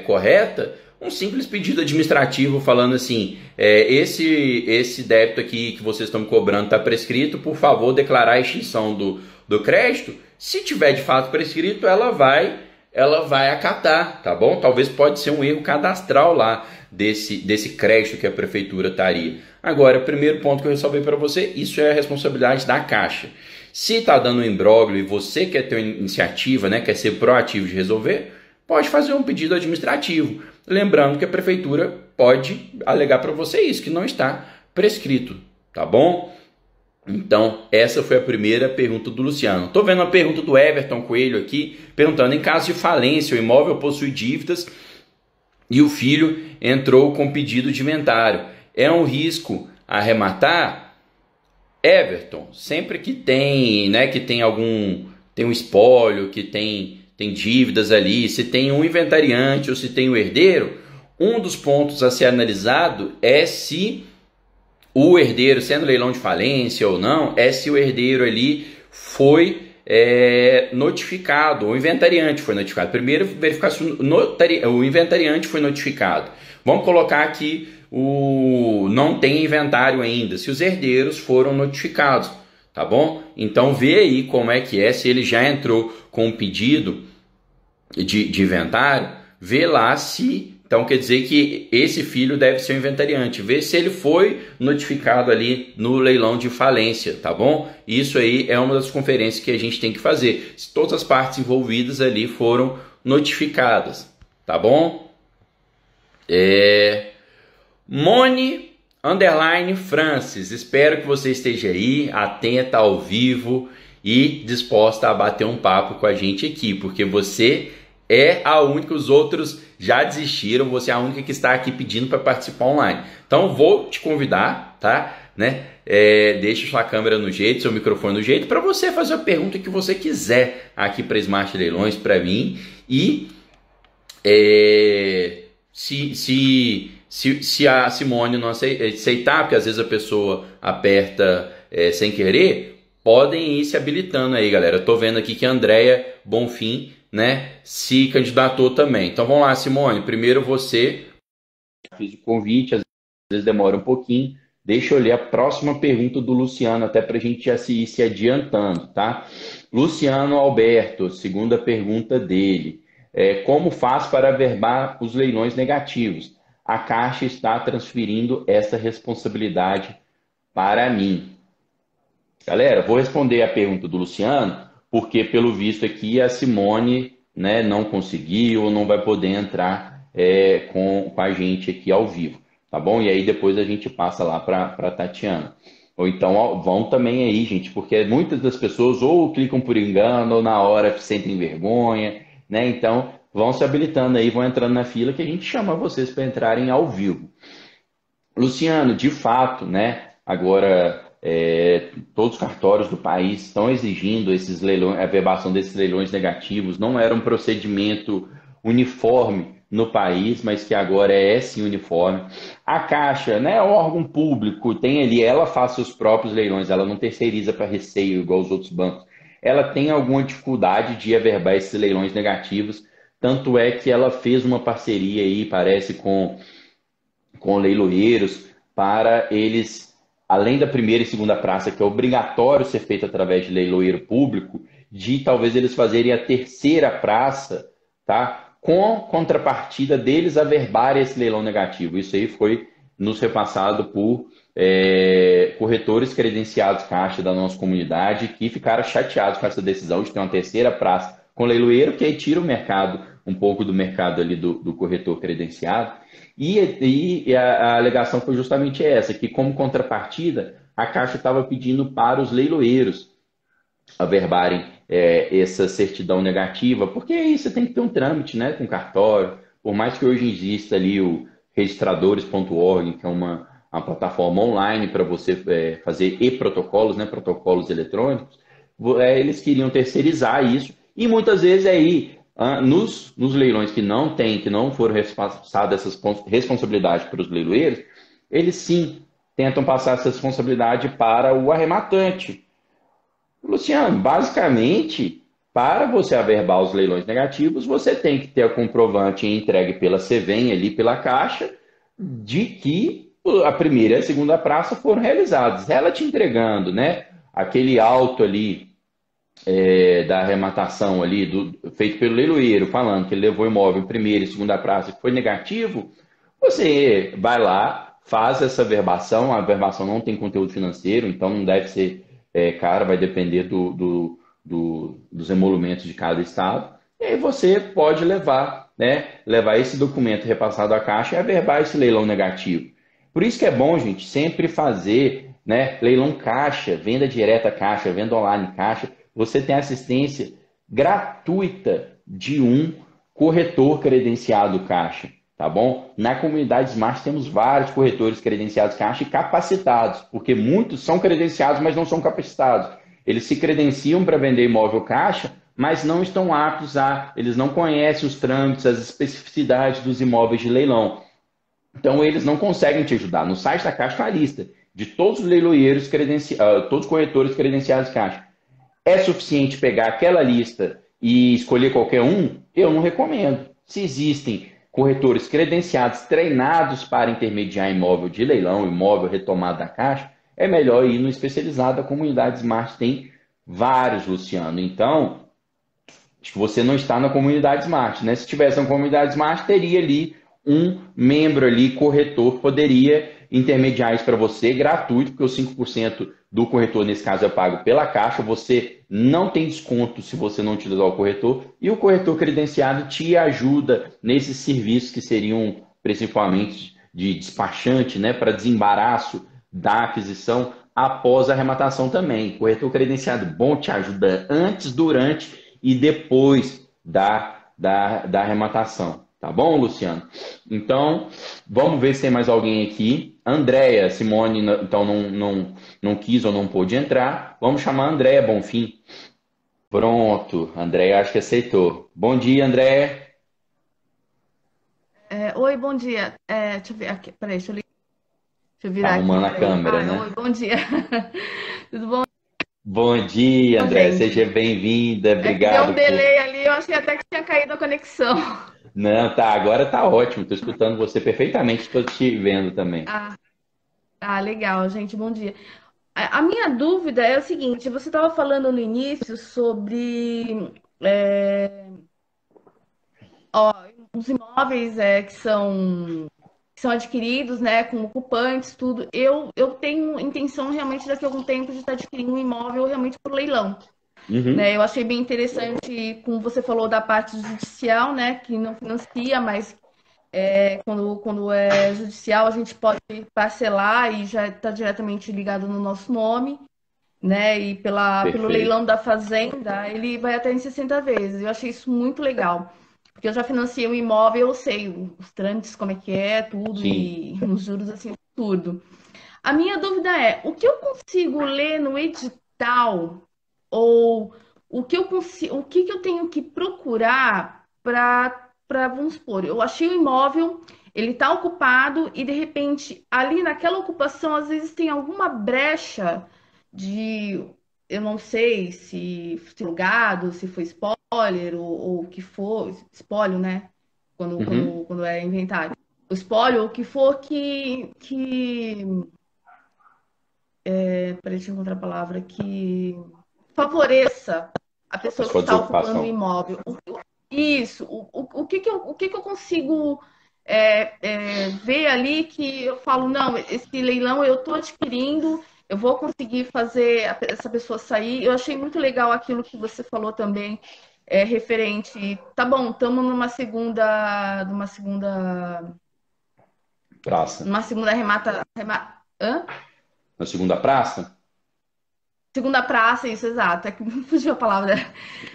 correta, um simples pedido administrativo falando assim, esse débito aqui que vocês estão me cobrando está prescrito, por favor, declarar a extinção do crédito. Se tiver de fato prescrito, ela vai acatar, tá bom? Talvez pode ser um erro cadastral lá desse crédito que a prefeitura estaria. Agora, o primeiro ponto que eu resolvi para você, isso é a responsabilidade da Caixa. Se está dando um imbróglio e você quer ter uma iniciativa, né, quer ser proativo de resolver, pode fazer um pedido administrativo. Lembrando que a prefeitura pode alegar para você isso, que não está prescrito, tá bom? Então, essa foi a primeira pergunta do Luciano. Estou vendo uma pergunta do Everton Coelho aqui, perguntando: em caso de falência, o imóvel possui dívidas e o filho entrou com pedido de inventário. É um risco arrematar? Everton, sempre que tem, né, que tem um espólio, que tem dívidas ali, se tem um inventariante ou se tem um herdeiro, um dos pontos a ser analisado é se o herdeiro, sendo leilão de falência ou não, é se o herdeiro ali foi notificado, o inventariante foi notificado. Primeiro, verificar se o inventariante foi notificado. Vamos colocar aqui não tem inventário ainda, se os herdeiros foram notificados, tá bom? Então vê aí como é que é, se ele já entrou com um pedido de inventário, vê lá se... Então quer dizer que esse filho deve ser o inventariante. Vê se ele foi notificado ali no leilão de falência, tá bom? Isso aí é uma das conferências que a gente tem que fazer. Se todas as partes envolvidas ali foram notificadas, tá bom? Mone Francis, espero que você esteja aí, atenta ao vivo e disposta a bater um papo com a gente aqui, porque você é a única, os outros já desistiram, você é a única que está aqui pedindo para participar online. Então vou te convidar, tá? Deixa sua câmera no jeito, seu microfone no jeito, para você fazer a pergunta que você quiser aqui para Smart Leilões, para mim. E se a Simone não aceitar, porque às vezes a pessoa aperta sem querer, podem ir se habilitando aí, galera. Eu tô vendo aqui que a Andréia Bonfim, né, se candidatou também. Então vamos lá, Simone. Primeiro você. Fiz o convite, às vezes demora um pouquinho. Deixa eu ler a próxima pergunta do Luciano, até para a gente já ir se adiantando, tá? Luciano Alberto, segunda pergunta dele. Como faz para averbar os leilões negativos? A Caixa está transferindo essa responsabilidade para mim. Galera, vou responder a pergunta do Luciano, porque pelo visto aqui a Simone, né, não conseguiu, não vai poder entrar com a gente aqui ao vivo, tá bom? E aí depois a gente passa lá para a Tatiana. Ou então vão também aí, gente, porque muitas das pessoas ou clicam por engano ou na hora sentem vergonha, né? Então vão se habilitando aí, vão entrando na fila que a gente chama vocês para entrarem ao vivo. Luciano, de fato, né? Agora todos os cartórios do país estão exigindo esses leilões, a averbação desses leilões negativos. Não era um procedimento uniforme no país, mas que agora é sim uniforme. A Caixa, né, é um órgão público, tem ali, ela faz seus próprios leilões, ela não terceiriza para Receio igual os outros bancos. Ela tem alguma dificuldade de averbar esses leilões negativos, tanto é que ela fez uma parceria aí, parece, com leiloeiros, para eles, além da primeira e segunda praça, que é obrigatório ser feito através de leiloeiro público, de talvez eles fazerem a terceira praça, tá? Com contrapartida deles averbarem esse leilão negativo. Isso aí foi nos repassado por corretores credenciados Caixa da nossa comunidade que ficaram chateados com essa decisão de ter uma terceira praça com leiloeiro, que aí tira o mercado, um pouco do mercado ali do corretor credenciado. E a alegação foi justamente essa, que como contrapartida, a Caixa estava pedindo para os leiloeiros averbarem essa certidão negativa, porque aí você tem que ter um trâmite, né, com cartório. Por mais que hoje exista ali o registradores.org, que é uma plataforma online para você fazer e-protocolos, né, protocolos eletrônicos, eles queriam terceirizar isso, e muitas vezes aí, nos leilões que não foram repassadas essas responsabilidades para os leiloeiros, eles sim tentam passar essa responsabilidade para o arrematante. Luciano, basicamente, para você averbar os leilões negativos, você tem que ter a comprovante entregue pela Cevem, ali pela Caixa, de que a primeira e a segunda praça foram realizadas. Ela te entregando, né, aquele auto ali da arrematação ali, feito pelo leiloeiro, falando que ele levou o imóvel em primeira e segunda praça que foi negativo, você vai lá, faz essa averbação. A averbação não tem conteúdo financeiro, então não deve ser cara, vai depender dos emolumentos de cada estado. E aí você pode levar esse documento repassado à Caixa e averbar esse leilão negativo. Por isso que é bom, gente, sempre fazer né? Leilão caixa, venda direta caixa, venda online caixa, você tem assistência gratuita de um corretor credenciado caixa, tá bom? Na comunidade Smart temos vários corretores credenciados caixa e capacitados, porque muitos são credenciados, mas não são capacitados. Eles se credenciam para vender imóvel caixa, mas não estão aptos eles não conhecem os trâmites, as especificidades dos imóveis de leilão. Então, eles não conseguem te ajudar. No site da Caixa está a lista de todos os leiloeiros, todos os corretores credenciados Caixa. É suficiente pegar aquela lista e escolher qualquer um? Eu não recomendo. Se existem corretores credenciados, treinados para intermediar imóvel de leilão, imóvel retomado da Caixa, é melhor ir no especializado. A comunidade Smart tem vários, Luciano. Então, acho que você não está na comunidade Smart, né? Se tivesse uma comunidade Smart, teria ali um membro ali, corretor, que poderia intermediar isso para você gratuito, porque os 5% do corretor, nesse caso, é pago pela Caixa. Você não tem desconto se você não utilizar o corretor. E o corretor credenciado te ajuda nesses serviços que seriam principalmente de despachante, né? Para desembaraço da aquisição após a arrematação também. O corretor credenciado bom te ajuda antes, durante e depois da arrematação. Tá bom, Luciano? Então, vamos ver se tem mais alguém aqui. Andréia, Simone, então não quis ou não pôde entrar. Vamos chamar a Andréia Bonfim. Pronto, Andréia acho que aceitou. Bom dia, Andréia. Oi, bom dia. Deixa eu ver aqui. Peraí, deixa eu Tá virar aqui. arrumando a Peraí. câmera, Oi, né? bom dia. Tudo bom, Bom dia, Andréia. Seja gente? bem-vinda. É que deu um Obrigado por. delay ali, eu achei até que tinha caído a conexão. Não, tá, agora tá ótimo. Estou escutando você perfeitamente, estou te vendo também. Ah, legal, gente, bom dia. A minha dúvida é o seguinte: você estava falando no início sobre é, ó, os imóveis que são adquiridos, né, com ocupantes, tudo. Eu tenho intenção realmente daqui a algum tempo de estar adquirindo um imóvel realmente por leilão, né? Uhum, Eu achei bem interessante, como você falou da parte judicial, né, que não financia, mas quando é judicial a gente pode parcelar e já está diretamente ligado no nosso nome, né? E pelo perfeito. leilão da fazenda, ele vai até em 60 vezes. Eu achei isso muito legal. Porque eu já financiei um imóvel, eu sei os trâmites, como é que é, tudo, Sim. e os juros assim, tudo. A minha dúvida é, o que eu consigo ler no edital ou o que que eu tenho que procurar para, vamos supor, eu achei o imóvel, ele está ocupado e de repente ali naquela ocupação às vezes tem alguma brecha de, eu não sei se alugado, se foi spoiler ou o que for, espólio, né? Quando, Uhum. quando, quando é inventário. O espólio, o que for que peraí, deixa eu encontrar a palavra, que favoreça a A pessoa que sua está ocupando o desocupação. imóvel. Isso, o que que eu consigo ver ali que eu falo, não, esse leilão eu estou adquirindo, eu vou conseguir fazer essa pessoa sair. Eu achei muito legal aquilo que você falou também, referente, tá bom, estamos Praça. numa segunda hã? Na segunda praça? Segunda praça, isso, exato. É que me fugiu a palavra.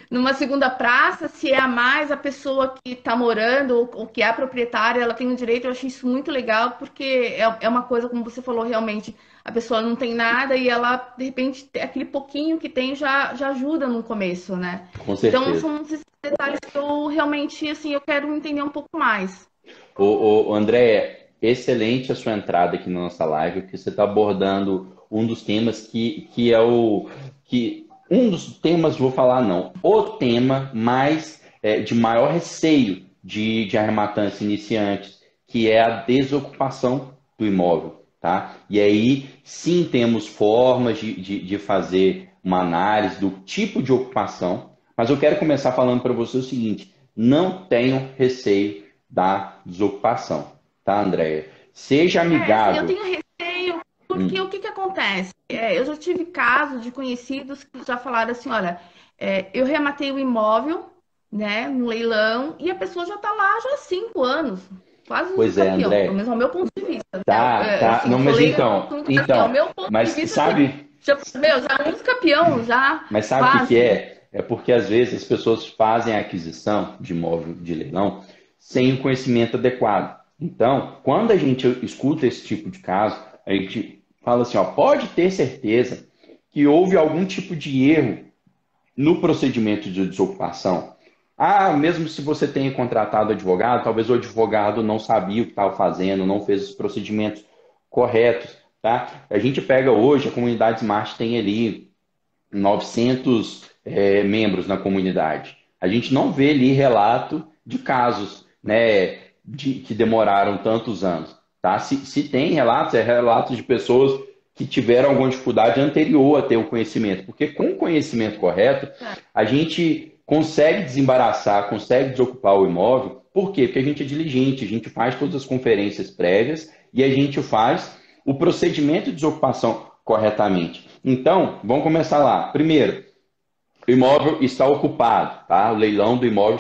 Numa segunda praça, se é a mais, a pessoa que está morando ou que é a proprietária, ela tem o direito. Eu achei isso muito legal, porque é uma coisa, como você falou, realmente, a pessoa não tem nada e ela, de repente, aquele pouquinho que tem já ajuda no começo, né? Com Então, certeza. são esses detalhes que eu realmente, assim, eu quero entender um pouco mais. André, excelente a sua entrada aqui na nossa live, porque você está abordando um dos temas que é o que um dos temas, vou falar não, o tema mais de maior receio de arrematantes iniciantes, que é a desocupação do imóvel, tá? E aí sim temos formas de fazer uma análise do tipo de ocupação, mas eu quero começar falando para você o seguinte: não tenham receio da desocupação, tá, Andréia? Seja Assim, eu amigável. tenho receio, porque Hum, o que que acontece? Eu já tive casos de conhecidos que já falaram assim, olha, eu rematei o imóvel, né, no leilão, e a pessoa já está lá já há 5 anos. Quase Pois é, usucapião, pelo André. menos ao meu ponto de vista, né? Tá, tá. Assim, Não, sou mas leiga no então, assunto, mas assim, ao meu ponto mas de vista, assim, sabe, já um usucapião, já mas sabe o que que quase. é? É porque às vezes as pessoas fazem a aquisição de imóvel de leilão sem o conhecimento adequado. Então, quando a gente escuta esse tipo de caso, a gente fala assim, ó, pode ter certeza que houve algum tipo de erro no procedimento de desocupação. Ah, mesmo se você tenha contratado advogado, talvez o advogado não sabia o que estava fazendo, não fez os procedimentos corretos, tá? A gente pega hoje, a comunidade Smart tem ali 900 membros na comunidade. A gente não vê ali relato de casos, né, que demoraram tantos anos. Tá? Se tem relatos, é relatos de pessoas que tiveram alguma dificuldade anterior a ter o conhecimento, porque com o conhecimento correto, a gente consegue desembaraçar, consegue desocupar o imóvel. Por quê? Porque a gente é diligente, a gente faz todas as conferências prévias e a gente faz o procedimento de desocupação corretamente. Então, vamos começar lá. Primeiro, o imóvel está ocupado, tá? O leilão do imóvel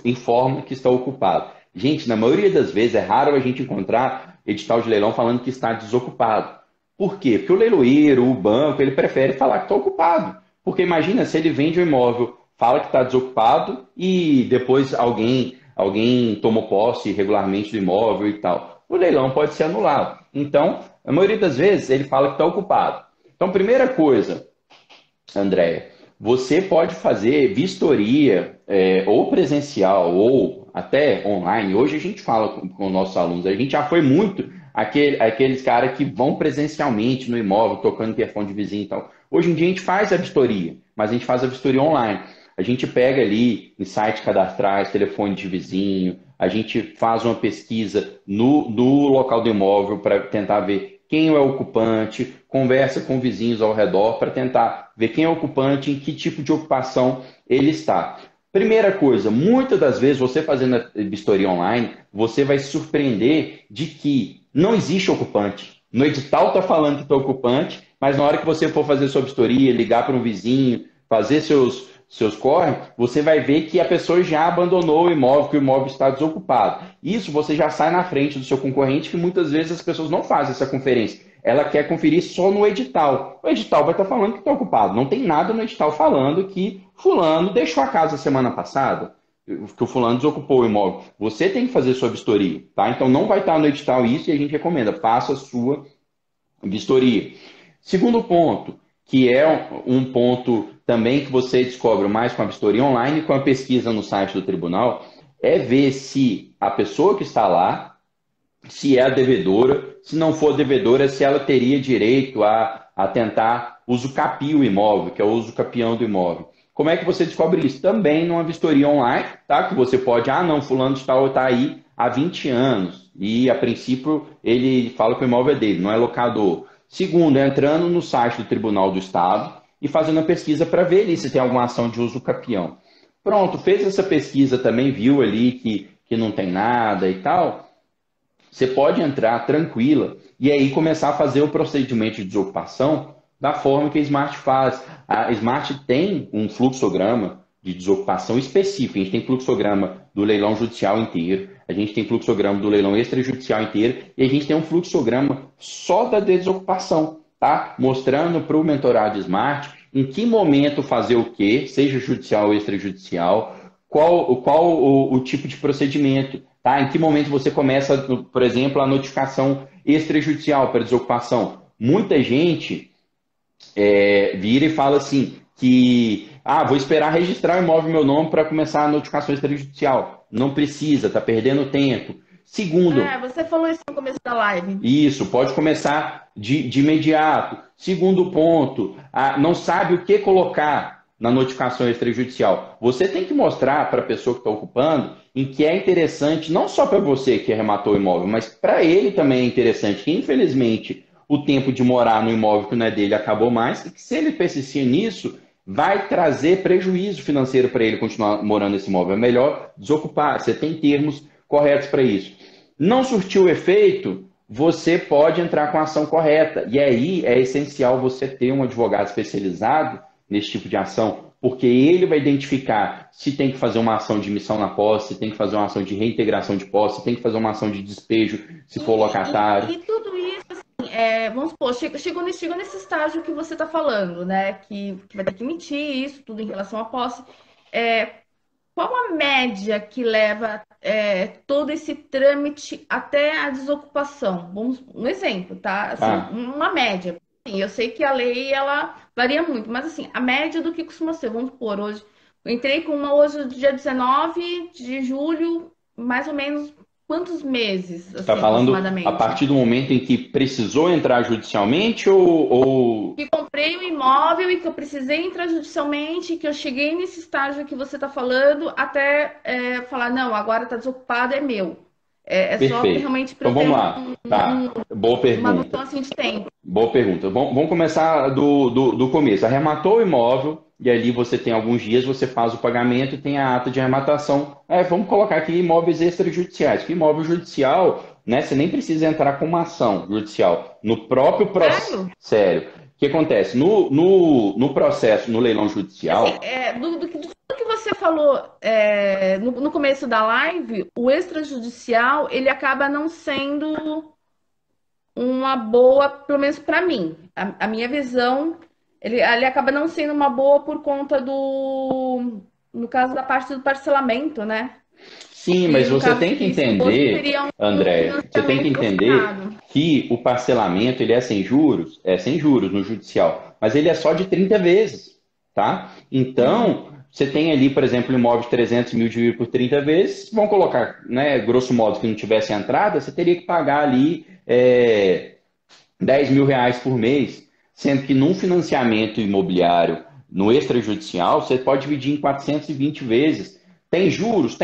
informa que está ocupado. Gente, na maioria das vezes é raro a gente encontrar edital de leilão falando que está desocupado. Por quê? Porque o leiloeiro, o banco, ele prefere falar que está ocupado. Porque imagina se ele vende o imóvel, fala que está desocupado e depois alguém tomou posse regularmente do imóvel e tal. O leilão pode ser anulado. Então, a maioria das vezes ele fala que está ocupado. Então, primeira coisa, Andréia, você pode fazer vistoria, ou presencial, ou até online. Hoje a gente fala com nossos alunos, a gente já foi muito aqueles caras que vão presencialmente no imóvel, tocando interfone de vizinho e tal. Hoje em dia a gente faz a vistoria, mas a gente faz a vistoria online. A gente pega ali em sites cadastrais, telefone de vizinho, a gente faz uma pesquisa no local do imóvel para tentar ver quem é o ocupante, conversa com vizinhos ao redor para tentar ver quem é o ocupante, em que tipo de ocupação ele está. Primeira coisa, muitas das vezes você fazendo a vistoria online, você vai se surpreender de que não existe ocupante. No edital está falando que está ocupante, mas na hora que você for fazer sua vistoria, ligar para um vizinho, fazer seus corre, você vai ver que a pessoa já abandonou o imóvel, que o imóvel está desocupado. Isso você já sai na frente do seu concorrente, que muitas vezes as pessoas não fazem essa conferência. Ela quer conferir só no edital. O edital vai estar falando que está ocupado. Não tem nada no edital falando que fulano deixou a casa semana passada, que o fulano desocupou o imóvel. Você tem que fazer sua vistoria, tá? Então não vai estar no edital isso e a gente recomenda, faça a sua vistoria. Segundo ponto, que é um ponto também que você descobre mais com a vistoria online e com a pesquisa no site do tribunal, é ver se a pessoa que está lá, se é a devedora, se não for devedora, se ela teria direito a tentar usucapiar o imóvel, que é o usucapião do imóvel. Como é que você descobre isso? Também numa vistoria online, tá? Que você pode, não, fulano de tal está aí há 20 anos e a princípio ele fala que o imóvel é dele, não é locador. Segundo, é entrando no site do Tribunal do Estado e fazendo a pesquisa para ver ali se tem alguma ação de usucapião. Pronto, fez essa pesquisa também, viu ali que não tem nada e tal, você pode entrar tranquila e aí começar a fazer o procedimento de desocupação da forma que a Smart faz. A Smart tem um fluxograma de desocupação específico. A gente tem fluxograma do leilão judicial inteiro, a gente tem fluxograma do leilão extrajudicial inteiro e a gente tem um fluxograma só da desocupação, tá? Mostrando para o mentorado Smart em que momento fazer o quê, seja judicial ou extrajudicial, qual o tipo de procedimento. Tá? Em que momento você começa, por exemplo, a notificação extrajudicial para desocupação? Muita gente vira e fala assim que vou esperar registrar o imóvel em meu nome para começar a notificação extrajudicial. Não precisa, está perdendo tempo. Segundo, Você falou isso no começo da live. isso, pode começar de imediato. Segundo ponto, não sabe o que colocar na notificação extrajudicial. Você tem que mostrar para a pessoa que está ocupando em que é interessante, não só para você que arrematou o imóvel, mas para ele também é interessante, que infelizmente o tempo de morar no imóvel que não é dele acabou mais, e que se ele persistir nisso, vai trazer prejuízo financeiro para ele continuar morando nesse imóvel. É melhor desocupar, você tem termos corretos para isso. Não surtiu efeito, você pode entrar com a ação correta. E aí é essencial você ter um advogado especializado nesse tipo de ação, porque ele vai identificar se tem que fazer uma ação de missão na posse, se tem que fazer uma ação de reintegração de posse, se tem que fazer uma ação de despejo, se for locatário. E tudo isso, assim, vamos supor, chegou nesse estágio que você está falando, né? Que vai ter que emitir isso, tudo em relação à posse. É, qual a média que leva todo esse trâmite até a desocupação? Um exemplo, tá? Assim, Tá? uma média. Sim, eu sei que a lei ela varia muito, mas assim, a média do que costuma ser, vamos supor, hoje, eu entrei com uma hoje dia 19 de julho, mais ou menos quantos meses, Você está assim, falando a aproximadamente? partir do momento em que precisou entrar judicialmente ou... Que comprei o imóvel e que eu precisei entrar judicialmente, que eu cheguei nesse estágio que você está falando, até falar, não, agora está desocupado, é meu. É só Perfeito. realmente para Então eu ter vamos lá. Tá. Boa uma noção pergunta. assim de tempo. Boa pergunta. Vamos começar do começo. Arrematou o imóvel e ali você tem alguns dias, você faz o pagamento e tem a ata de arrematação. Vamos colocar aqui imóveis extrajudiciais. Que imóvel judicial, né? Você nem precisa entrar com uma ação judicial. No próprio processo. Sério? Sério. O que acontece? No processo, no leilão Assim, judicial. de tudo que você falou no começo da live, o extrajudicial, ele acaba não sendo uma boa, pelo menos para mim. A minha visão, ele acaba não sendo uma boa por conta no caso da parte do parcelamento, né? Sim, Que mas no você caso, tem que se fosse, entender, seria um Andréia, você tem que financiamento entender profissionado. que o parcelamento ele é sem juros no judicial, mas ele é só de 30 vezes, tá? Uhum. Então, você tem ali, por exemplo, um imóvel de 300 mil dividido por 30 vezes, vão colocar, né, grosso modo, que não tivesse entrada, você teria que pagar ali 10 mil reais por mês, sendo que num financiamento imobiliário, no extrajudicial, você pode dividir em 420 vezes. Tem juros,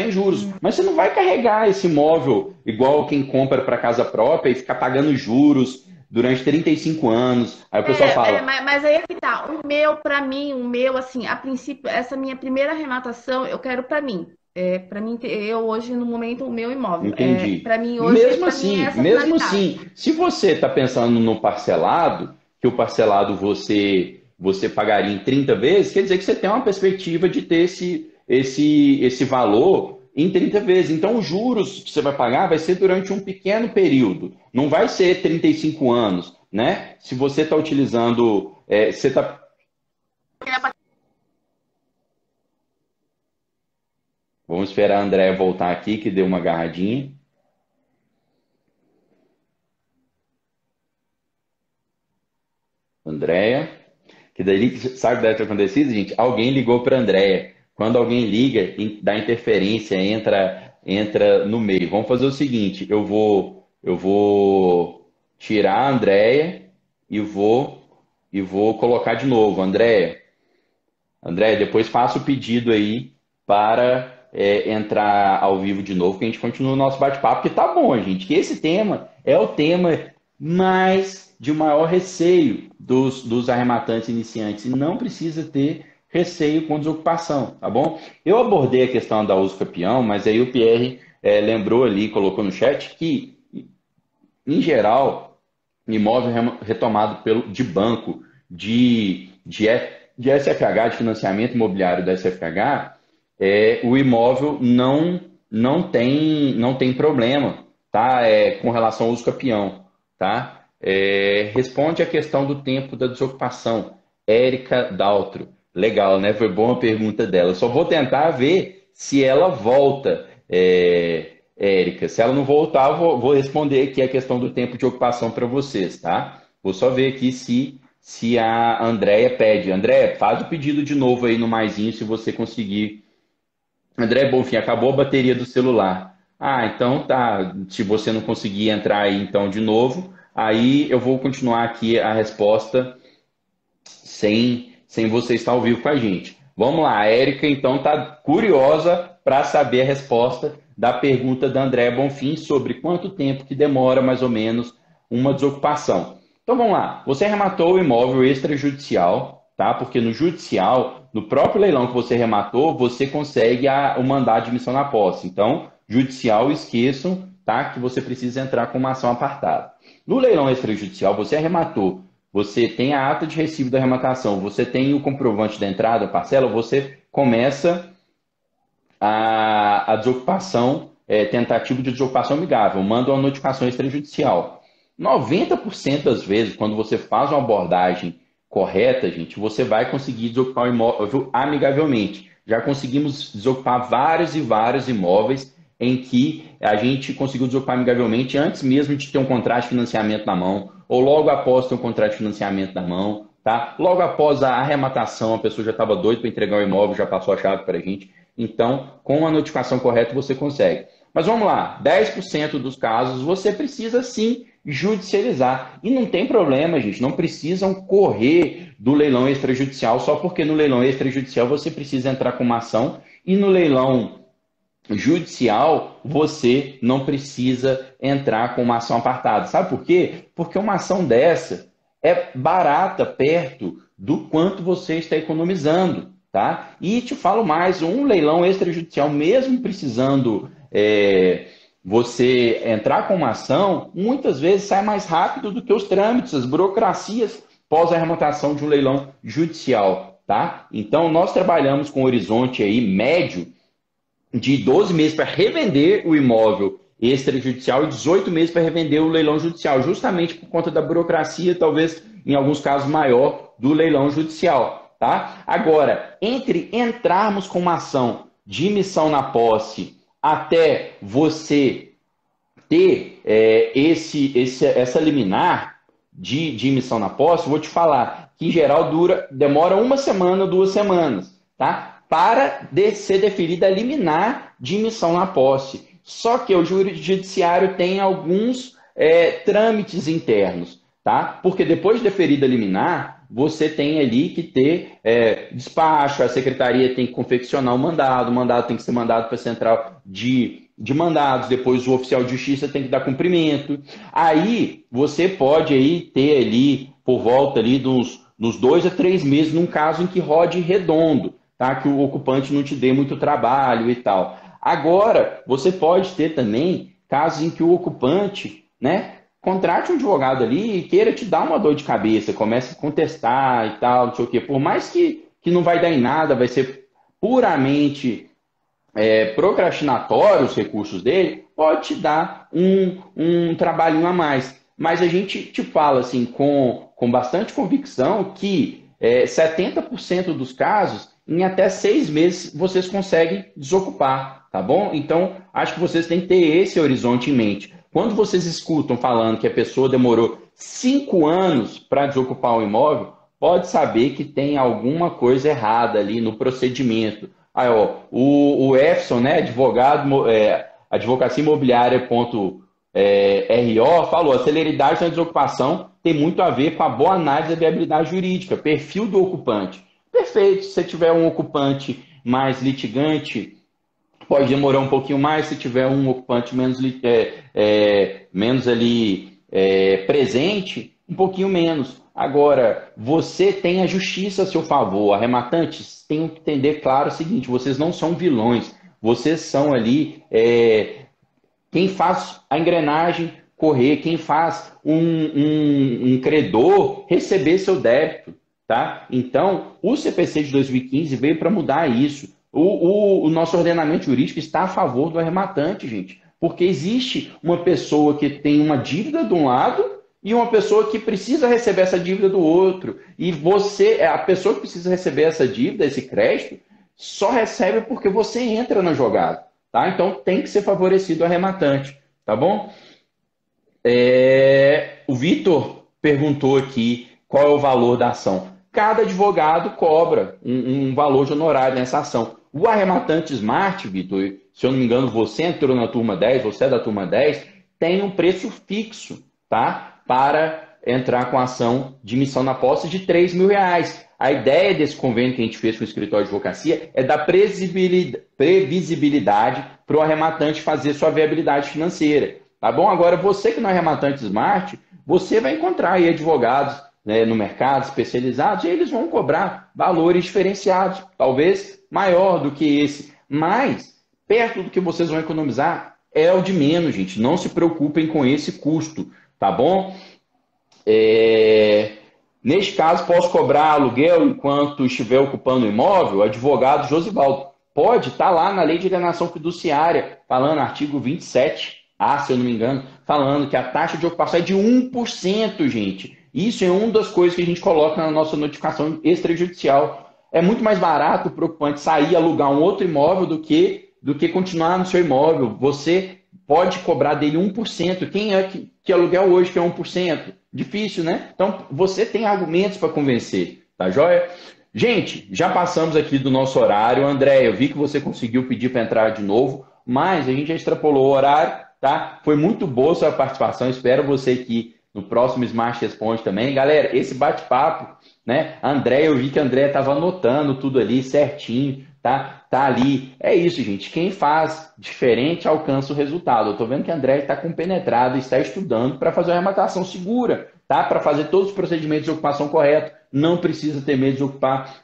mas você não vai carregar esse imóvel igual quem compra para casa própria e ficar pagando juros durante 35 anos. Aí o pessoal fala, Mas aí é que tá. O meu, pra mim, assim, a princípio, essa minha primeira arrematação, eu quero pra mim. Para mim, eu hoje, no momento, o meu imóvel. entendi. Para mim, hoje, para mim, é essa a Mesmo finalidade. assim, se você está pensando no parcelado, que o parcelado você pagaria em 30 vezes, quer dizer que você tem uma perspectiva de ter esse valor em 30 vezes. Então, os juros que você vai pagar vai ser durante um pequeno período, não vai ser 35 anos, né? Se você está utilizando, você está... Vamos esperar a Andréia voltar aqui, que deu uma agarradinha. Andréia. Que daí, sabe o que deve ter acontecido, gente? Alguém ligou para a Andréia. Quando alguém liga, dá interferência, entra no meio. Vamos fazer o seguinte: eu vou tirar a Andréia e vou colocar de novo. Andréia, depois faça o pedido aí para entrar ao vivo de novo, que a gente continua o nosso bate-papo, que tá bom, gente. Que esse tema é o tema mais de maior receio dos arrematantes iniciantes. E não precisa ter receio com desocupação, tá bom? Eu abordei a questão da uso capião, mas aí o Pierre lembrou ali, colocou no chat, que, em geral, imóvel retomado de banco, de SFH, de financiamento imobiliário da SFH, o imóvel não tem problema, tá? Com relação ao uso capião, tá? Responde a questão do tempo da desocupação. Érica Daltro. Legal, né? Foi boa a pergunta dela. Só vou tentar ver se ela volta, Érica. Se ela não voltar, vou responder aqui a questão do tempo de ocupação para vocês, tá? Vou só ver aqui se a Andréia pede. Andréia, faz o pedido de novo aí no maisinho, se você conseguir. André Bonfim, acabou a bateria do celular. Ah, então tá. Se você não conseguir entrar aí então de novo, aí eu vou continuar aqui a resposta sem você estar ao vivo com a gente. Vamos lá, a Érica então está curiosa para saber a resposta da pergunta da André Bonfim sobre quanto tempo que demora mais ou menos uma desocupação. Então vamos lá, você arrematou o imóvel extrajudicial, tá? Porque no judicial, no próprio leilão que você arrematou, você consegue o mandado de admissão na posse. Então, judicial, esqueçam, tá? Que você precisa entrar com uma ação apartada. No leilão extrajudicial, você arrematou, você tem a ata de recibo da arrematação, você tem o comprovante da entrada, parcela, você começa a desocupação, tentativa de desocupação amigável, manda uma notificação extrajudicial. 90% das vezes, quando você faz uma abordagem correta, gente, você vai conseguir desocupar o imóvel amigavelmente. Já conseguimos desocupar vários e vários imóveis em que a gente conseguiu desocupar amigavelmente antes mesmo de ter um contrato de financiamento na mão, ou logo após ter um contrato de financiamento na mão, tá? Logo após a arrematação, a pessoa já estava doida para entregar o imóvel, já passou a chave para a gente. Então, com a notificação correta, você consegue. Mas vamos lá, 10% dos casos você precisa sim judicializar. E não tem problema, gente, não precisam correr do leilão extrajudicial só porque no leilão extrajudicial você precisa entrar com uma ação e no leilão judicial você não precisa entrar com uma ação apartada. Sabe por quê? Porque uma ação dessa é barata perto do quanto você está economizando, tá? E te falo mais, um leilão extrajudicial, mesmo precisando você entrar com uma ação, muitas vezes sai mais rápido do que os trâmites, as burocracias pós-arrematação de um leilão judicial, tá? Então, nós trabalhamos com um horizonte aí médio de 12 meses para revender o imóvel extrajudicial e 18 meses para revender o leilão judicial, justamente por conta da burocracia, talvez em alguns casos maior, do leilão judicial, tá? Agora, entre entrarmos com uma ação de missão na posse até você ter essa liminar de missão na posse, vou te falar que em geral demora uma semana, 2 semanas, tá? Para ser deferida a liminar de missão na posse. Só que o judiciário tem alguns trâmites internos, tá? Porque depois de deferida a liminar, você tem ali que ter despacho, a secretaria tem que confeccionar o mandado tem que ser mandado para a central de mandados, depois o oficial de justiça tem que dar cumprimento. Aí você pode aí ter ali por volta ali dos 2 a 3 meses, num caso em que rode redondo, tá? Que o ocupante não te dê muito trabalho e tal. Agora, você pode ter também casos em que o ocupante, né, contrate um advogado ali e queira te dar uma dor de cabeça, comece a contestar e tal, não sei o quê. Por mais que não vai dar em nada, vai ser puramente procrastinatório os recursos dele, pode te dar um trabalhinho a mais. Mas a gente te fala assim, com bastante convicção que 70% dos casos, em até 6 meses, vocês conseguem desocupar, tá bom? Então, acho que vocês têm que ter esse horizonte em mente. Quando vocês escutam falando que a pessoa demorou 5 anos para desocupar o imóvel, pode saber que tem alguma coisa errada ali no procedimento. Aí, ó, o Efson, né, advogado, advocacia imobiliária.ro, falou: a celeridade na desocupação tem muito a ver com a boa análise da viabilidade jurídica, perfil do ocupante. Perfeito, se você tiver um ocupante mais litigante, pode demorar um pouquinho mais. Se tiver um ocupante menos ali presente, um pouquinho menos. Agora, você tem a justiça a seu favor. Arrematantes têm que entender claro o seguinte: vocês não são vilões, vocês são ali quem faz a engrenagem correr, quem faz um credor receber seu débito, tá? Então, o CPC de 2015 veio para mudar isso. O nosso ordenamento jurídico está a favor do arrematante, gente, porque existe uma pessoa que tem uma dívida de um lado e uma pessoa que precisa receber essa dívida do outro. E a pessoa que precisa receber essa dívida, esse crédito, só recebe porque você entra na jogada, tá? Então tem que ser favorecido o arrematante, tá bom? O Vitor perguntou aqui qual é o valor da ação. Cada advogado cobra um valor de honorário nessa ação. O arrematante Smart, Vitor, se eu não me engano, você entrou na turma 10, você é da turma 10, tem um preço fixo, tá? Para entrar com a ação de missão na posse de R$3.000. A ideia desse convênio que a gente fez com o escritório de advocacia é dar previsibilidade para o arrematante fazer sua viabilidade financeira. Tá bom? Agora, você que não é arrematante Smart, você vai encontrar aí advogados, né, no mercado especializados, e eles vão cobrar valores diferenciados, talvez maior do que esse. Mas, perto do que vocês vão economizar, é o de menos, gente. Não se preocupem com esse custo, tá bom? Neste caso, posso cobrar aluguel enquanto estiver ocupando o imóvel? Advogado Josivaldo. Pode, está lá na Lei de Alienação Fiduciária, falando, artigo 27A, se eu não me engano, falando que a taxa de ocupação é de 1%, gente. Isso é uma das coisas que a gente coloca na nossa notificação extrajudicial. É muito mais barato para o ocupante sair e alugar um outro imóvel do que continuar no seu imóvel. Você pode cobrar dele 1%. Quem é que aluguel hoje que é 1%? Difícil, né? Então, você tem argumentos para convencer, tá joia? Gente, já passamos aqui do nosso horário. André, eu vi que você conseguiu pedir para entrar de novo, mas a gente já extrapolou o horário, tá? Foi muito boa a sua participação. Espero você aqui no próximo Smart Responde também. Galera, esse bate-papo, né? André, eu vi que a André estava anotando tudo ali certinho, tá? Tá ali. É isso, gente. Quem faz diferente alcança o resultado. Eu tô vendo que a André está compenetrado, está estudando para fazer uma arrematação segura, tá? Para fazer todos os procedimentos de ocupação corretos. Não precisa ter medo de ocupar.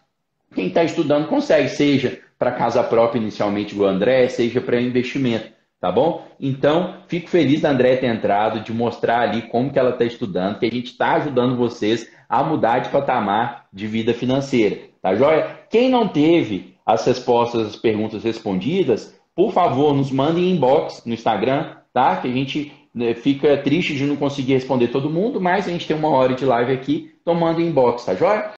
Quem está estudando consegue, seja para casa própria inicialmente, igual o André, seja para investimento, tá bom? Então, fico feliz da André ter entrado, de mostrar ali como que ela está estudando, que a gente está ajudando vocês a mudar de patamar de vida financeira, tá joia? Quem não teve as respostas às perguntas respondidas, por favor, nos mandem inbox no Instagram, tá? Que a gente fica triste de não conseguir responder todo mundo, mas a gente tem uma hora de live aqui, então manda inbox, tá joia?